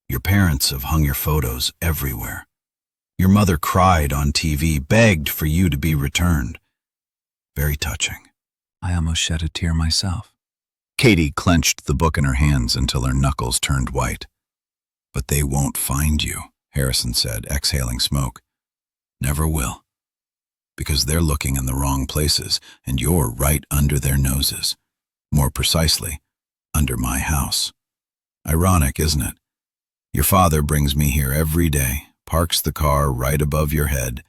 Your parents have hung your photos everywhere. Your mother cried on TV, begged for you to be returned. Very touching. I almost shed a tear myself. Katie clenched the book in her hands until her knuckles turned white. But they won't find you, Harrison said, exhaling smoke. Never will. Because they're looking in the wrong places, and you're right under their noses. More precisely, under my house. Ironic, isn't it? Your father brings me here every day, parks the car right above your head,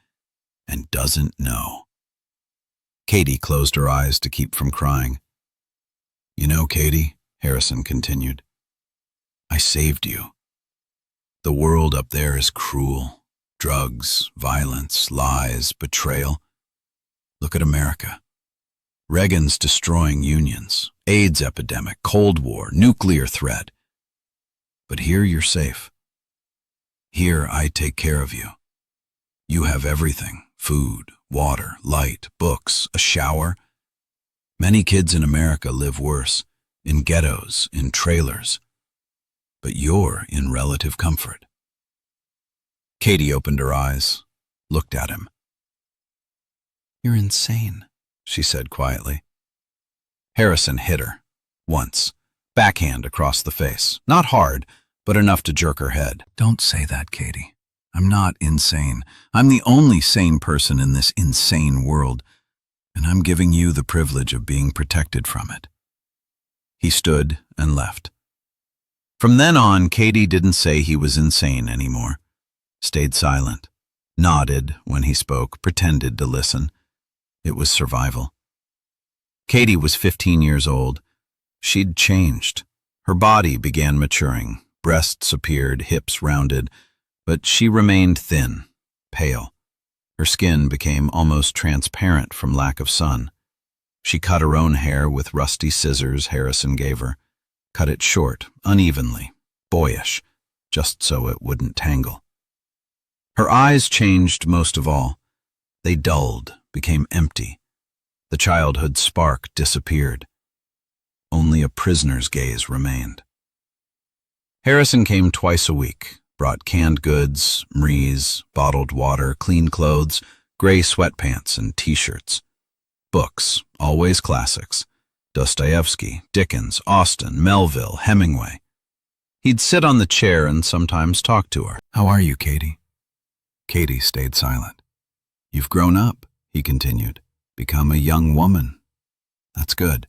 and doesn't know. Katie closed her eyes to keep from crying. You know, Katie, Harrison continued, I saved you. The world up there is cruel. Drugs, violence, lies, betrayal. Look at America. Reagan's destroying unions, AIDS epidemic, Cold War, nuclear threat. But here you're safe. Here I take care of you. You have everything, food, water, light, books, a shower. Many kids in America live worse, in ghettos, in trailers. But you're in relative comfort. Katie opened her eyes, looked at him. You're insane, she said quietly. Harrison hit her, once, backhand across the face. Not hard, but enough to jerk her head. Don't say that, Katie. I'm not insane. I'm the only sane person in this insane world, and I'm giving you the privilege of being protected from it." He stood and left. From then on, Katie didn't say he was insane anymore. Stayed silent, nodded when he spoke, pretended to listen. It was survival. Katie was 15 years old. She'd changed. Her body began maturing. Breasts appeared, hips rounded, but she remained thin, pale. Her skin became almost transparent from lack of sun. She cut her own hair with rusty scissors Harrison gave her, cut it short, unevenly, boyish, just so it wouldn't tangle. Her eyes changed most of all. They dulled, became empty. The childhood spark disappeared. Only a prisoner's gaze remained. Harrison came twice a week, brought canned goods, mries, bottled water, clean clothes, gray sweatpants and t-shirts. Books, always classics. Dostoevsky, Dickens, Austen, Melville, Hemingway. He'd sit on the chair and sometimes talk to her. "How are you, Katie?" Katie stayed silent. "You've grown up," he continued. "Become a young woman. That's good.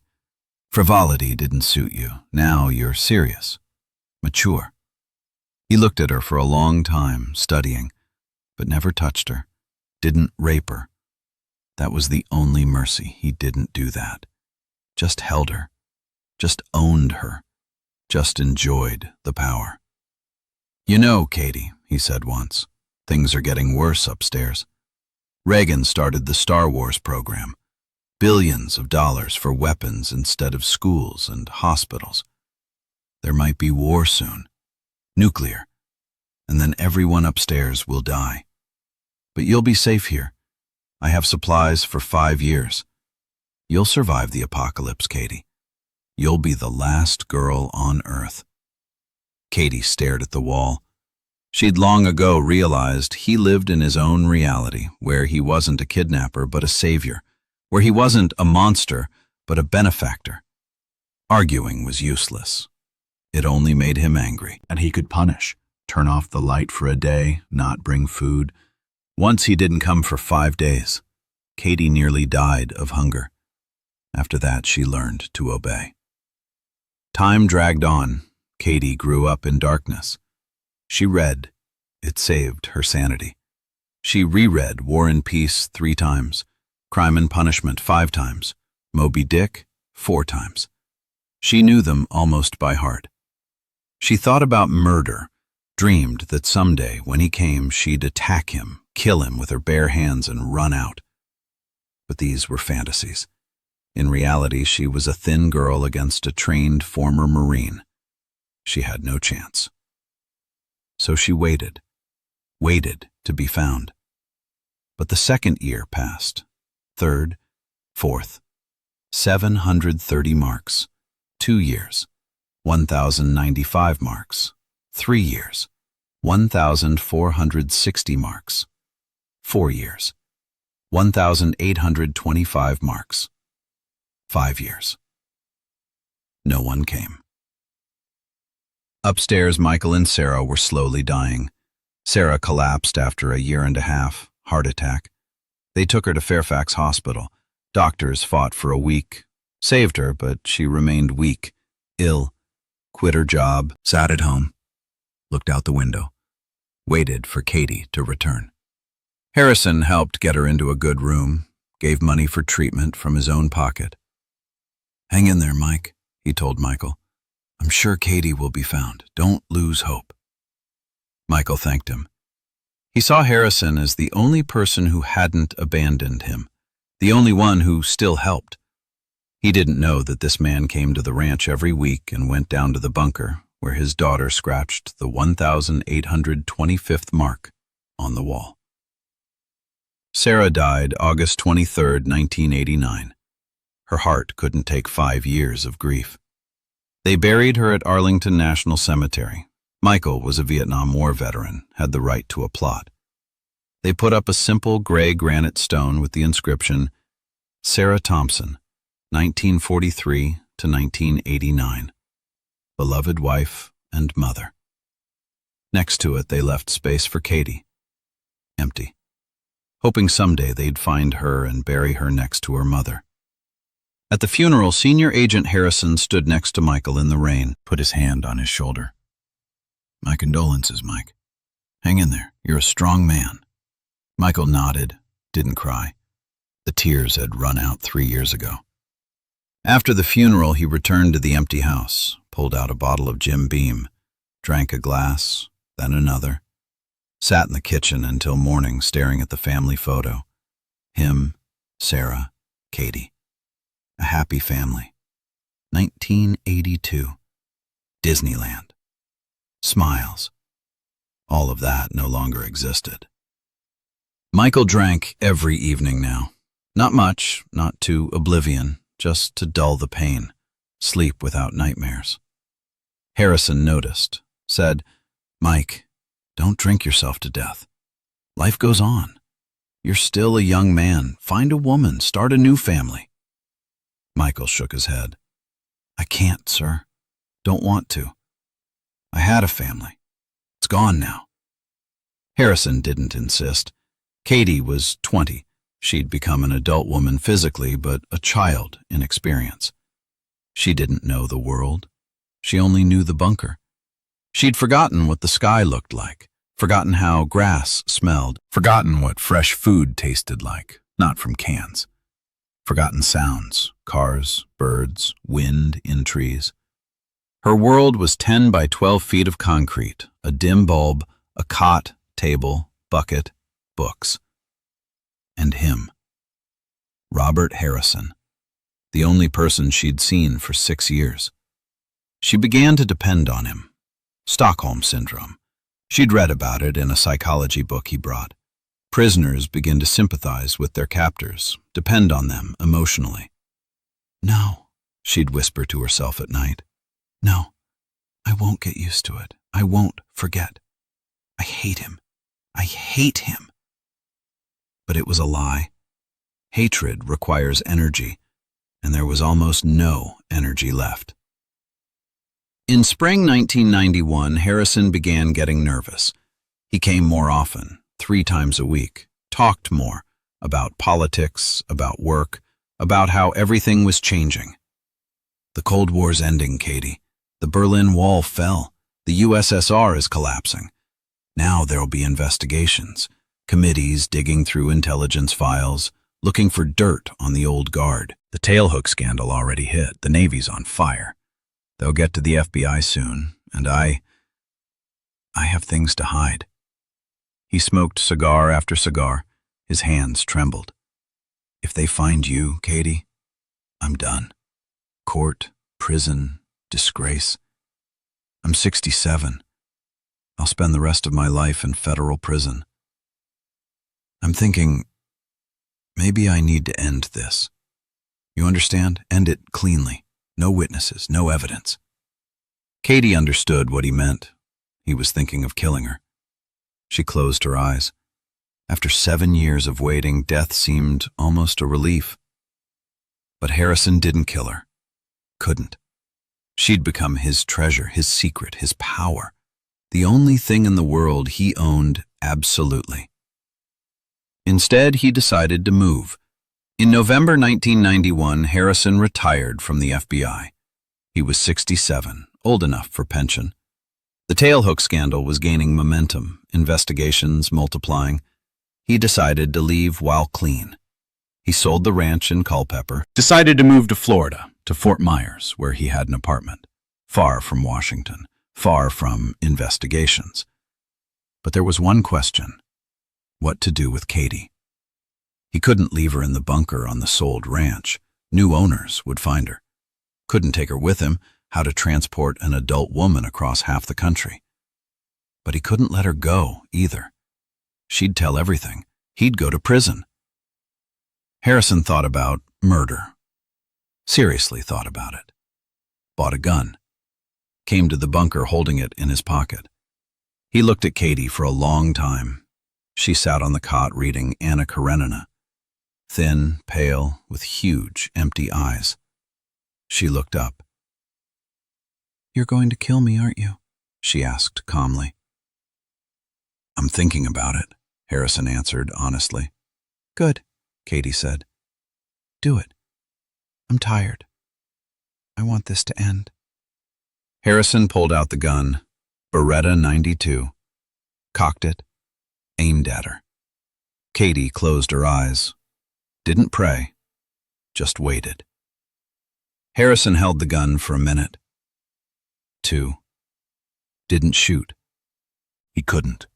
Frivolity didn't suit you. Now you're serious, mature." He looked at her for a long time, studying, but never touched her, didn't rape her. That was the only mercy. He didn't do that. Just held her, just owned her, just enjoyed the power. "You know, Katie," he said once, "things are getting worse upstairs. Reagan started the Star Wars program. Billions of dollars for weapons instead of schools and hospitals. There might be war soon. Nuclear. And then everyone upstairs will die. But you'll be safe here. I have supplies for 5 years. You'll survive the apocalypse, Katie. You'll be the last girl on Earth." Katie stared at the wall. She'd long ago realized he lived in his own reality, where he wasn't a kidnapper but a savior, where he wasn't a monster but a benefactor. Arguing was useless. It only made him angry, and he could punish, turn off the light for a day, not bring food. Once he didn't come for 5 days. Katie nearly died of hunger. After that, she learned to obey. Time dragged on. Katie grew up in darkness. She read. It saved her sanity. She reread War and Peace 3 times, Crime and Punishment 5 times, Moby Dick 4 times. She knew them almost by heart. She thought about murder, dreamed that someday when he came she'd attack him, kill him with her bare hands and run out. But these were fantasies. In reality, she was a thin girl against a trained former Marine. She had no chance. So she waited to be found. But the second year passed, third, fourth, 730 marks, 2 years, 1,095 marks, 3 years, 1,460 marks, 4 years, 1,825 marks, 5 years. No one came. Upstairs, Michael and Sarah were slowly dying. Sarah collapsed after 1.5 years, heart attack. They took her to Fairfax Hospital. Doctors fought for a week, saved her, but she remained weak, ill, quit her job, sat at home, looked out the window, waited for Katie to return. Harrison helped get her into a good room, gave money for treatment from his own pocket. "Hang in there, Mike," he told Michael. "I'm sure Katie will be found. Don't lose hope." Michael thanked him. He saw Harrison as the only person who hadn't abandoned him, the only one who still helped. He didn't know that this man came to the ranch every week and went down to the bunker, where his daughter scratched the 1,825th mark on the wall. Sarah died August 23, 1989. Her heart couldn't take 5 years of grief. They buried her at Arlington National Cemetery. Michael was a Vietnam War veteran, had the right to a plot. They put up a simple gray granite stone with the inscription, "Sarah Thompson, 1943 to 1989. Beloved wife and mother." Next to it, they left space for Katie. empty, hoping someday they'd find her and bury her next to her mother. At the funeral, Senior Agent Harrison stood next to Michael in the rain, put his hand on his shoulder. "My condolences, Mike. Hang in there. You're a strong man." Michael nodded, didn't cry. The tears had run out 3 years ago. After the funeral, he returned to the empty house, pulled out a bottle of Jim Beam, drank a glass, then another, sat in the kitchen until morning staring at the family photo. Him, Sarah, Katie. A happy family. 1982. Disneyland. Smiles. All of that no longer existed. Michael drank every evening now. Not much, not to oblivion, just to dull the pain, sleep without nightmares. Harrison noticed, said, "Mike, don't drink yourself to death. Life goes on. You're still a young man. Find a woman, start a new family." Michael shook his head. "I can't, sir. Don't want to. I had a family. It's gone now." Harrison didn't insist. Katie was 20. She'd become an adult woman physically, but a child in experience. She didn't know the world. She only knew the bunker. She'd forgotten what the sky looked like, forgotten how grass smelled, forgotten what fresh food tasted like, not from cans. Forgotten sounds, cars, birds, wind in trees. Her world was 10 by 12 feet of concrete, a dim bulb, a cot, table, bucket, books. And him. Robert Harrison, the only person she'd seen for 6 years. She began to depend on him. Stockholm Syndrome. She'd read about it in a psychology book he brought. Prisoners begin to sympathize with their captors, depend on them emotionally. "No," she'd whisper to herself at night. "No, I won't get used to it. I won't forget. I hate him. I hate him." But it was a lie. Hatred requires energy, and there was almost no energy left. In spring 1991, Harrison began getting nervous. He came more often, 3 times a week, talked more about politics, about work, about how everything was changing. "The Cold War's ending, Katie. The Berlin Wall fell. The USSR is collapsing. Now there'll be investigations, committees digging through intelligence files, looking for dirt on the old guard. The tailhook scandal already hit. The Navy's on fire. They'll get to the FBI soon, and I have things to hide." He smoked cigar after cigar. His hands trembled. "If they find you, Katie, I'm done. Court, prison, disgrace. I'm 67. I'll spend the rest of my life in federal prison. I'm thinking, maybe I need to end this. You understand? End it cleanly. No witnesses, no evidence." Katie understood what he meant. He was thinking of killing her. She closed her eyes. After 7 years of waiting, death seemed almost a relief. But Harrison didn't kill her. Couldn't. She'd become his treasure, his secret, his power. The only thing in the world he owned absolutely. Instead, he decided to move. In November 1991, Harrison retired from the FBI. He was 67, old enough for pension. The tailhook scandal was gaining momentum, investigations multiplying. He decided to leave while clean. He sold the ranch in Culpeper, decided to move to Florida, to Fort Myers, where he had an apartment, far from Washington, far from investigations. But there was one question: what to do with Katie? He couldn't leave her in the bunker on the sold ranch. New owners would find her. Couldn't take her with him. How to transport an adult woman across half the country. But he couldn't let her go, either. She'd tell everything. He'd go to prison. Harrison thought about murder. Seriously thought about it. Bought a gun. Came to the bunker holding it in his pocket. He looked at Katie for a long time. She sat on the cot reading Anna Karenina. Thin, pale, with huge, empty eyes. She looked up. "You're going to kill me, aren't you?" she asked calmly. "I'm thinking about it," Harrison answered honestly. Good, Katie said. Do it. I'm tired. I want this to end. Harrison pulled out the gun, Beretta 92, cocked it, aimed at her. Katie closed her eyes, didn't pray, just waited. Harrison held the gun for a minute. 2. Didn't shoot. He couldn't.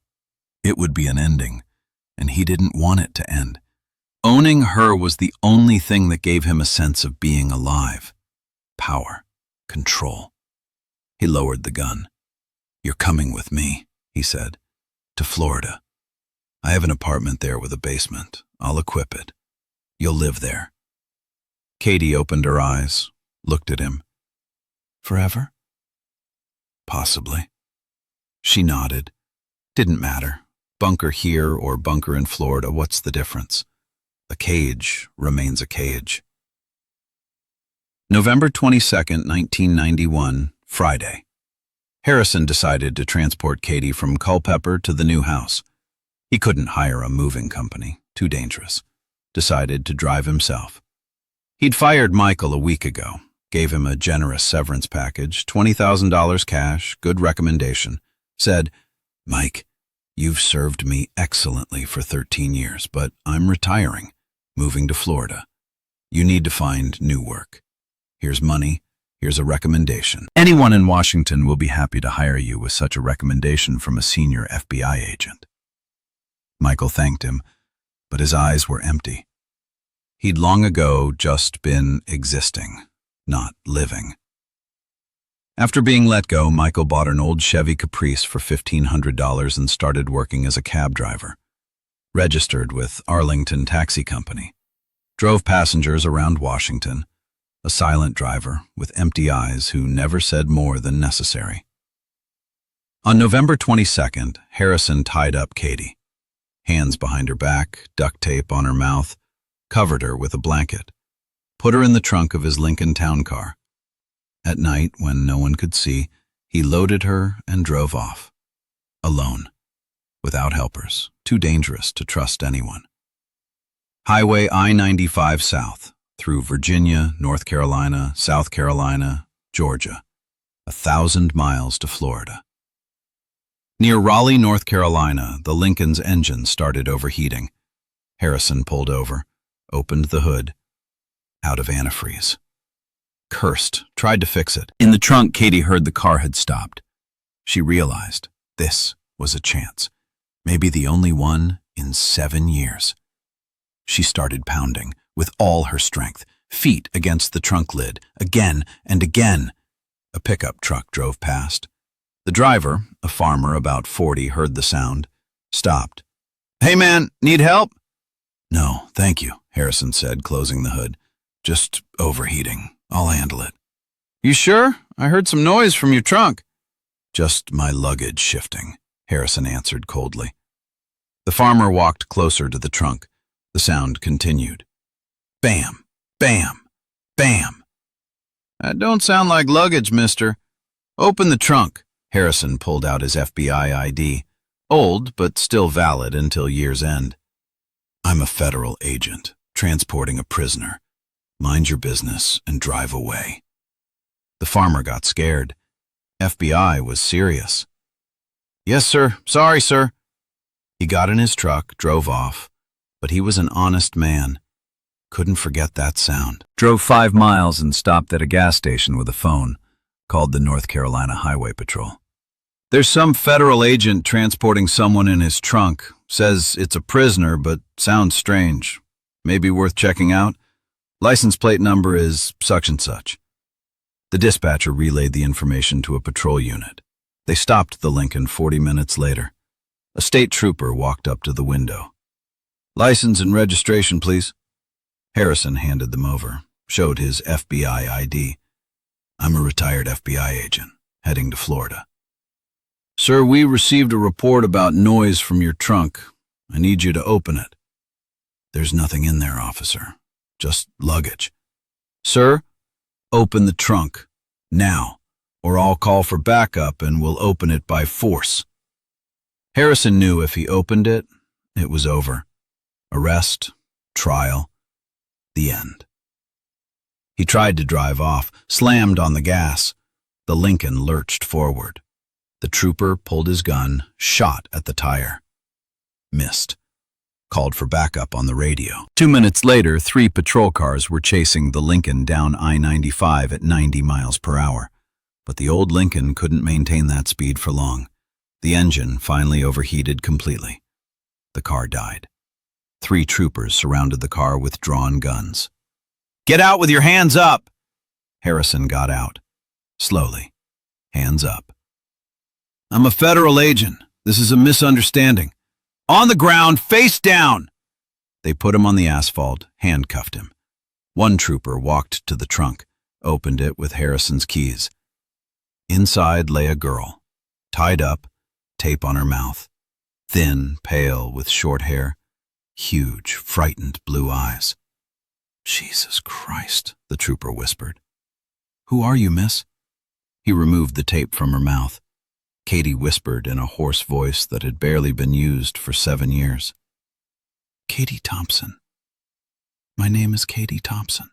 It would be an ending, and he didn't want it to end. Owning her was the only thing that gave him a sense of being alive. Power. Control. He lowered the gun. You're coming with me, he said, to Florida. I have an apartment there with a basement. I'll equip it. You'll live there. Katie opened her eyes, looked at him. Forever? Possibly. She nodded. Didn't matter. Bunker here or bunker in Florida, what's the difference? A cage remains a cage. November 22nd, 1991, Friday. Harrison decided to transport Katie from Culpeper to the new house. He couldn't hire a moving company, too dangerous. Decided to drive himself. He'd fired Michael a week ago, gave him a generous severance package, $20,000 cash, good recommendation. Said, Mike, you've served me excellently for 13 years, but I'm retiring, moving to Florida. You need to find new work. Here's money, here's a recommendation. Anyone in Washington will be happy to hire you with such a recommendation from a senior FBI agent. Michael thanked him, but his eyes were empty. He'd long ago just been existing, not living. After being let go, Michael bought an old Chevy Caprice for $1,500 and started working as a cab driver. Registered with Arlington Taxi Company. Drove passengers around Washington. A silent driver with empty eyes who never said more than necessary. On November 22nd, Harrison tied up Katie. Hands behind her back, duct tape on her mouth, covered her with a blanket. Put her in the trunk of his Lincoln town car. At night, when no one could see, he loaded her and drove off. Alone. Without helpers. Too dangerous to trust anyone. Highway I-95 South. Through Virginia, North Carolina, South Carolina, Georgia. 1,000 miles to Florida. Near Raleigh, North Carolina, the Lincoln's engine started overheating. Harrison pulled over, opened the hood. Out of antifreeze. Cursed, tried to fix it. In the trunk, Katie heard the car had stopped. She realized this was a chance. Maybe the only one in 7 years. She started pounding. With all her strength, feet against the trunk lid, again and again. A pickup truck drove past. The driver, a farmer about 40, heard the sound, stopped. Hey man, need help? No, thank you, Harrison said, closing the hood. Just overheating. I'll handle it. You sure? I heard some noise from your trunk. Just my luggage shifting, Harrison answered coldly. The farmer walked closer to the trunk. The sound continued. Bam, bam, bam. That don't sound like luggage, mister. Open the trunk. Harrison pulled out his FBI ID. Old, but still valid until year's end. I'm a federal agent, transporting a prisoner. Mind your business and drive away. The farmer got scared. FBI was serious. Yes, sir. Sorry, sir. He got in his truck, drove off, but he was an honest man. Couldn't forget that sound. Drove 5 miles and stopped at a gas station with a phone. Called the North Carolina Highway Patrol. There's some federal agent transporting someone in his trunk. Says it's a prisoner, but sounds strange. Maybe worth checking out. License plate number is such and such. The dispatcher relayed the information to a patrol unit. They stopped the Lincoln 40 minutes later. A state trooper walked up to the window. License and registration, please. Harrison handed them over, showed his FBI ID. I'm a retired FBI agent, heading to Florida. Sir, we received a report about noise from your trunk. I need you to open it. There's nothing in there, officer. Just luggage. Sir, open the trunk, now, or I'll call for backup and we'll open it by force. Harrison knew if he opened it, It was over. Arrest, trial, the end. He tried to drive off, slammed on the gas. The Lincoln lurched forward. The trooper pulled his gun, shot at the tire. Missed. Called for backup on the radio. 2 minutes later, 3 patrol cars were chasing the Lincoln down I-95 at 90 miles per hour. But the old Lincoln couldn't maintain that speed for long. The engine finally overheated completely. The car died. 3 troopers surrounded the car with drawn guns. "Get out with your hands up!" Harrison got out. Slowly. Hands up. "I'm a federal agent. This is a misunderstanding. On the ground, face down!" They put him on the asphalt, handcuffed him. One trooper walked to the trunk, opened it with Harrison's keys. Inside lay a girl, tied up, tape on her mouth, thin, pale, with short hair, huge, frightened blue eyes. "Jesus Christ," the trooper whispered. "Who are you, miss?" He removed the tape from her mouth. Katie whispered in a hoarse voice that had barely been used for 7 years. "Katie Thompson. My name is Katie Thompson.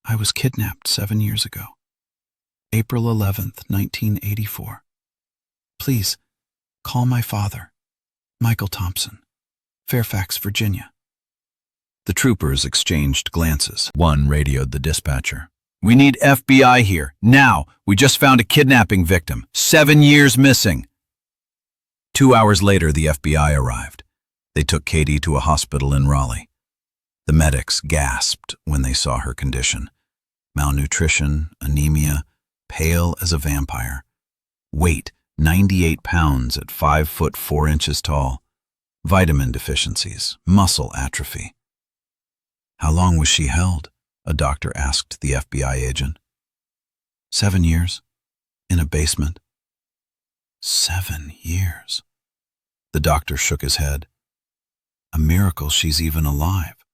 I was kidnapped 7 years ago. April 11th, 1984. Please, call my father, Michael Thompson, Fairfax, Virginia." The troopers exchanged glances. One radioed the dispatcher. "We need FBI here, now. We just found a kidnapping victim. 7 years missing." 2 hours later, the FBI arrived. They took Katie to a hospital in Raleigh. The medics gasped when they saw her condition. Malnutrition, anemia, pale as a vampire. Weight, 98 pounds at 5 foot 4 inches tall. Vitamin deficiencies, muscle atrophy. "How long was she held?" a doctor asked the FBI agent. 7 years, in a basement." 7 years. The doctor shook his head. "A miracle she's even alive,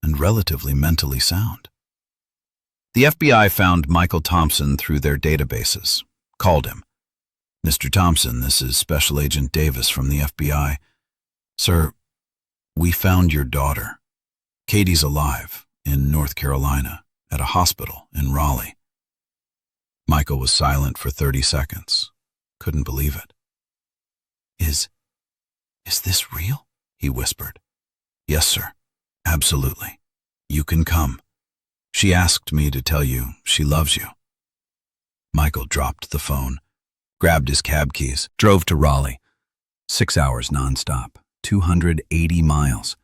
and relatively mentally sound." The FBI found Michael Thompson through their databases, called him. "Mr. Thompson, this is Special Agent Davis from the FBI. Sir, we found your daughter. Katie's alive in North Carolina at a hospital in Raleigh." Michael was silent for 30 seconds. Couldn't believe it. Is this real?" he whispered. "Yes, sir. Absolutely. You can come. She asked me to tell you she loves you." Michael dropped the phone, grabbed his cab keys, drove to Raleigh. 6 hours nonstop, 280 miles.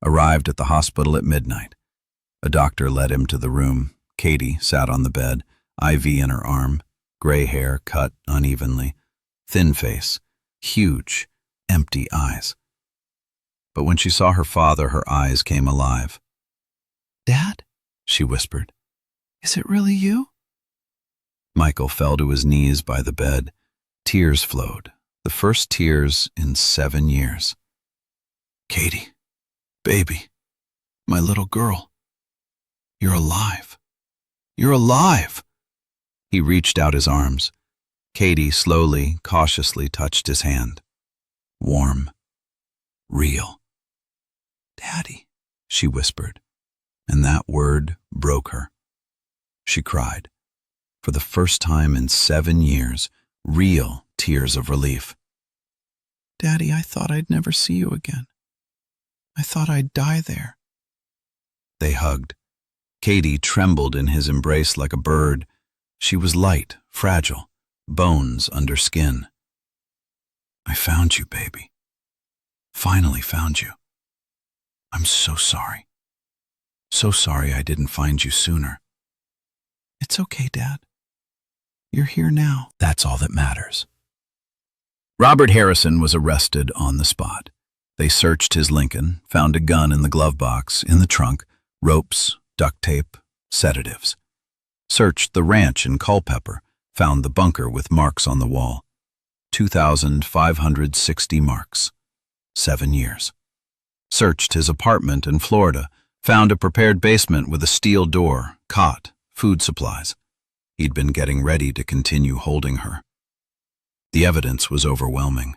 Arrived at the hospital at midnight. A doctor led him to the room. Katie sat on the bed, IV in her arm, gray hair cut unevenly, thin face, huge, empty eyes. But when she saw her father, her eyes came alive. "Dad?" she whispered. "Is it really you?" Michael fell to his knees by the bed. Tears flowed, the first tears in 7 years. "Katie, baby, my little girl, you're alive. You're alive." He reached out his arms. Katie slowly, cautiously touched his hand. Warm. Real. "Daddy," she whispered, and that word broke her. She cried. For the first time in 7 years, real tears of relief. "Daddy, I thought I'd never see you again. I thought I'd die there." They hugged. Katie trembled in his embrace like a bird. She was light, fragile, bones under skin. "I found you, baby. Finally found you. I'm so sorry. So sorry I didn't find you sooner." "It's okay, Dad. You're here now. That's all that matters." Robert Harrison was arrested on the spot. They searched his Lincoln, found a gun in the glove box, in the trunk, ropes, duct tape, sedatives. Searched the ranch in Culpeper, found the bunker with marks on the wall. 2,560 marks. 7 years. Searched his apartment in Florida, found a prepared basement with a steel door, cot, food supplies. He'd been getting ready to continue holding her. The evidence was overwhelming.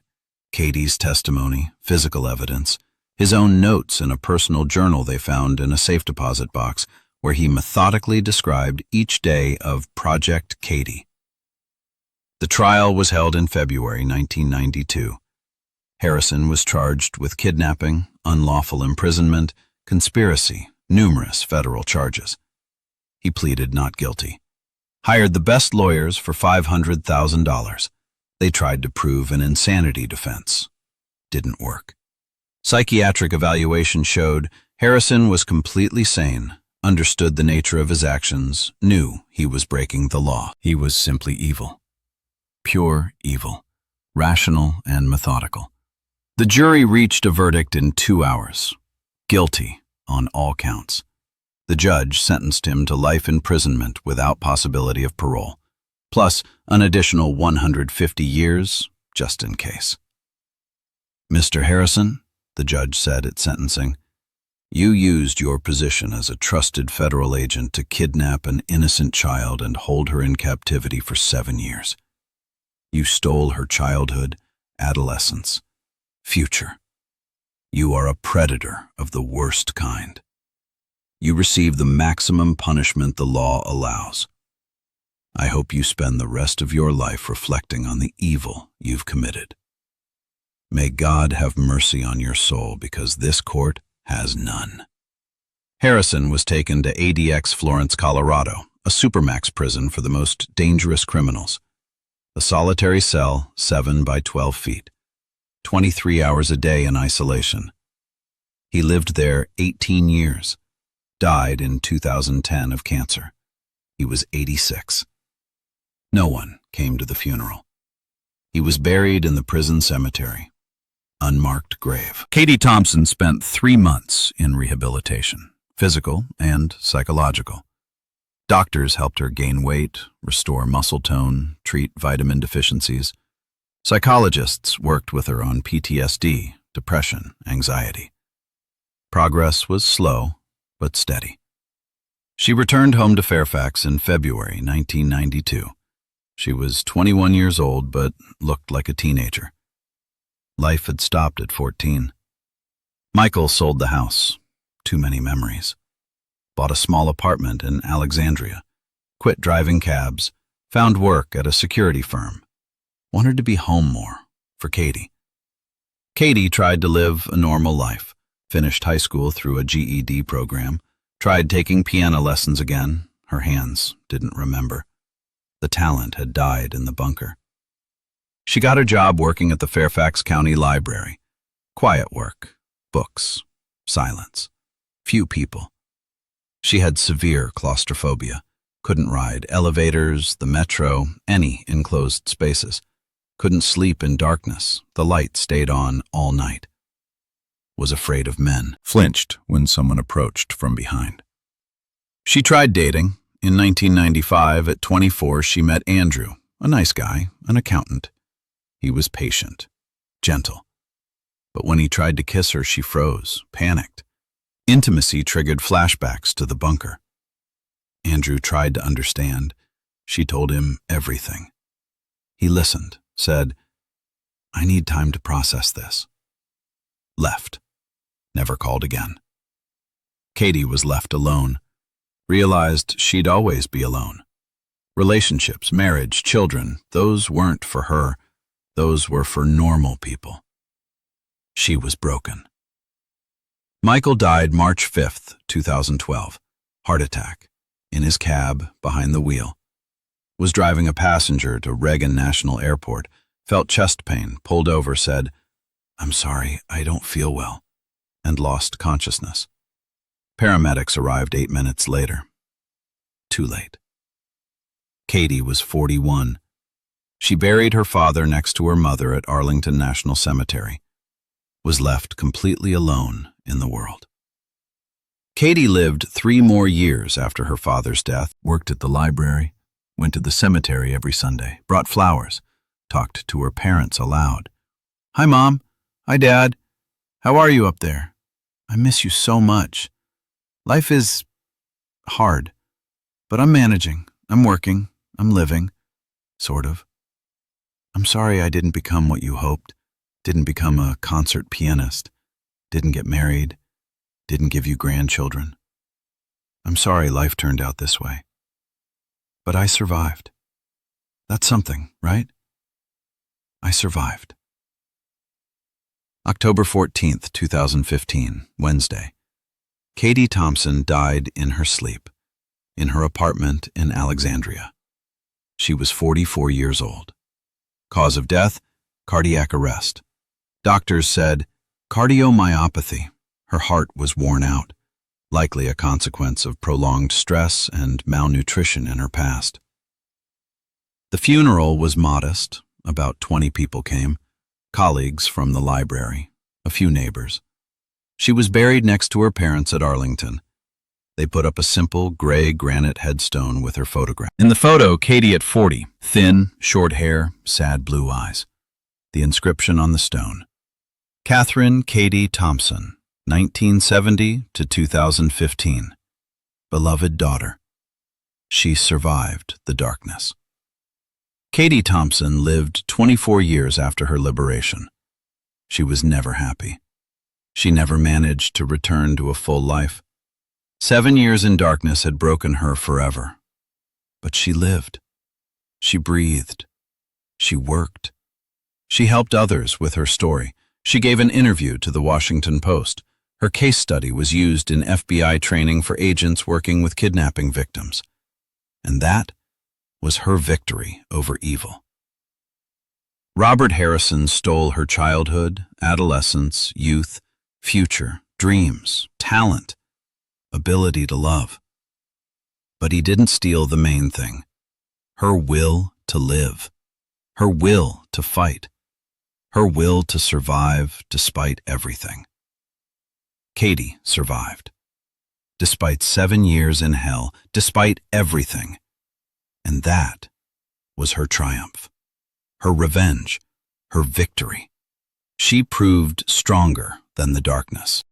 Katie's testimony, physical evidence, his own notes in a personal journal they found in a safe deposit box where he methodically described each day of Project Katie. The trial was held in February 1992. Harrison was charged with kidnapping, unlawful imprisonment, conspiracy, numerous federal charges. He pleaded not guilty. Hired the best lawyers for $500,000. They tried to prove an insanity defense. Didn't work. Psychiatric evaluation showed Harrison was completely sane, understood the nature of his actions, knew he was breaking the law. He was simply evil. Pure evil. Rational and methodical. The jury reached a verdict in 2 hours. Guilty on all counts. The judge sentenced him to life imprisonment without possibility of parole, plus an additional 150 years, just in case. Mr. Harrison, the judge said at sentencing, you used your position as a trusted federal agent to kidnap an innocent child and hold her in captivity for 7 years. You stole her childhood, adolescence, future. You are a predator of the worst kind. You receive the maximum punishment the law allows. I hope you spend the rest of your life reflecting on the evil you've committed. May God have mercy on your soul because this court has none. Harrison was taken to ADX Florence, Colorado, a supermax prison for the most dangerous criminals. A solitary cell, 7 by 12 feet, 23 hours a day in isolation. He lived there 18 years. Died in 2010 of cancer. He was 86. No one came to the funeral. He was buried in the prison cemetery. Unmarked grave. Katie Thompson spent 3 months in rehabilitation, physical and psychological. Doctors helped her gain weight, restore muscle tone, treat vitamin deficiencies. Psychologists worked with her on PTSD, depression, anxiety. Progress was slow, but steady. She returned home to Fairfax in February 1992. She was 21 years old, but looked like a teenager. Life had stopped at 14. Michael sold the house. Too many memories. Bought a small apartment in Alexandria. Quit driving cabs. Found work at a security firm. Wanted to be home more, for Katie. Katie tried to live a normal life. Finished high school through a GED program, tried taking piano lessons again. Her hands didn't remember. The talent had died in the bunker. She got a job working at the Fairfax County Library. Quiet work, books, silence, few people. She had severe claustrophobia, couldn't ride elevators, the metro, any enclosed spaces. Couldn't sleep in darkness, the light stayed on all night. Was afraid of men, flinched when someone approached from behind. She tried dating. In 1995, at 24, she met Andrew, a nice guy, an accountant. He was patient, gentle. But when he tried to kiss her, she froze, panicked. Intimacy triggered flashbacks to the bunker. Andrew tried to understand. She told him everything. He listened, said, I need time to process this. Left. Never called again. Katie was left alone. Realized she'd always be alone. Relationships, marriage, children, those weren't for her. Those were for normal people. She was broken. Michael died March 5th, 2012. Heart attack. In his cab, behind the wheel. Was driving a passenger to Reagan National Airport. Felt chest pain, pulled over, said, I'm sorry, I don't feel well, and lost consciousness. Paramedics arrived 8 minutes later. Too late. Katie was 41. She buried her father next to her mother at Arlington National Cemetery. Was left completely alone in the world. Katie lived 3 more years after her father's death, worked at the library, went to the cemetery every Sunday, brought flowers, talked to her parents aloud. Hi, Mom. Hi, Dad. How are you up there? I miss you so much. Life is hard, but I'm managing. I'm working. I'm living. Sort of. I'm sorry I didn't become what you hoped. didn't become a concert pianist, didn't get married, didn't give you grandchildren. I'm sorry life turned out this way. But I survived. That's something, right? I survived. October 14th, 2015, Wednesday. Katie Thompson died in her sleep, in her apartment in Alexandria. She was 44 years old. Cause of death, cardiac arrest. Doctors said cardiomyopathy. Her heart was worn out, likely a consequence of prolonged stress and malnutrition in her past. The funeral was modest. About 20 people came, colleagues from the library, a few neighbors. She was buried next to her parents at Arlington. They put up a simple gray granite headstone with her photograph. In the photo, Katie at 40, thin, short hair, sad blue eyes. The inscription on the stone: Catherine Katie Thompson, 1970 to 2015. Beloved daughter. She survived the darkness. Katie Thompson lived 24 years after her liberation. She was never happy. She never managed to return to a full life. 7 years in darkness had broken her forever. But she lived. She breathed. She worked. She helped others with her story. She gave an interview to the Washington Post. Her case study was used in FBI training for agents working with kidnapping victims. And that was her victory over evil. Robert Harrison stole her childhood, adolescence, youth, future, dreams, talent, ability to love. But he didn't steal the main thing: her will to live, her will to fight, her will to survive despite everything. Katie survived. Despite 7 years in hell, despite everything. And that was her triumph, her revenge, her victory. She proved stronger than the darkness.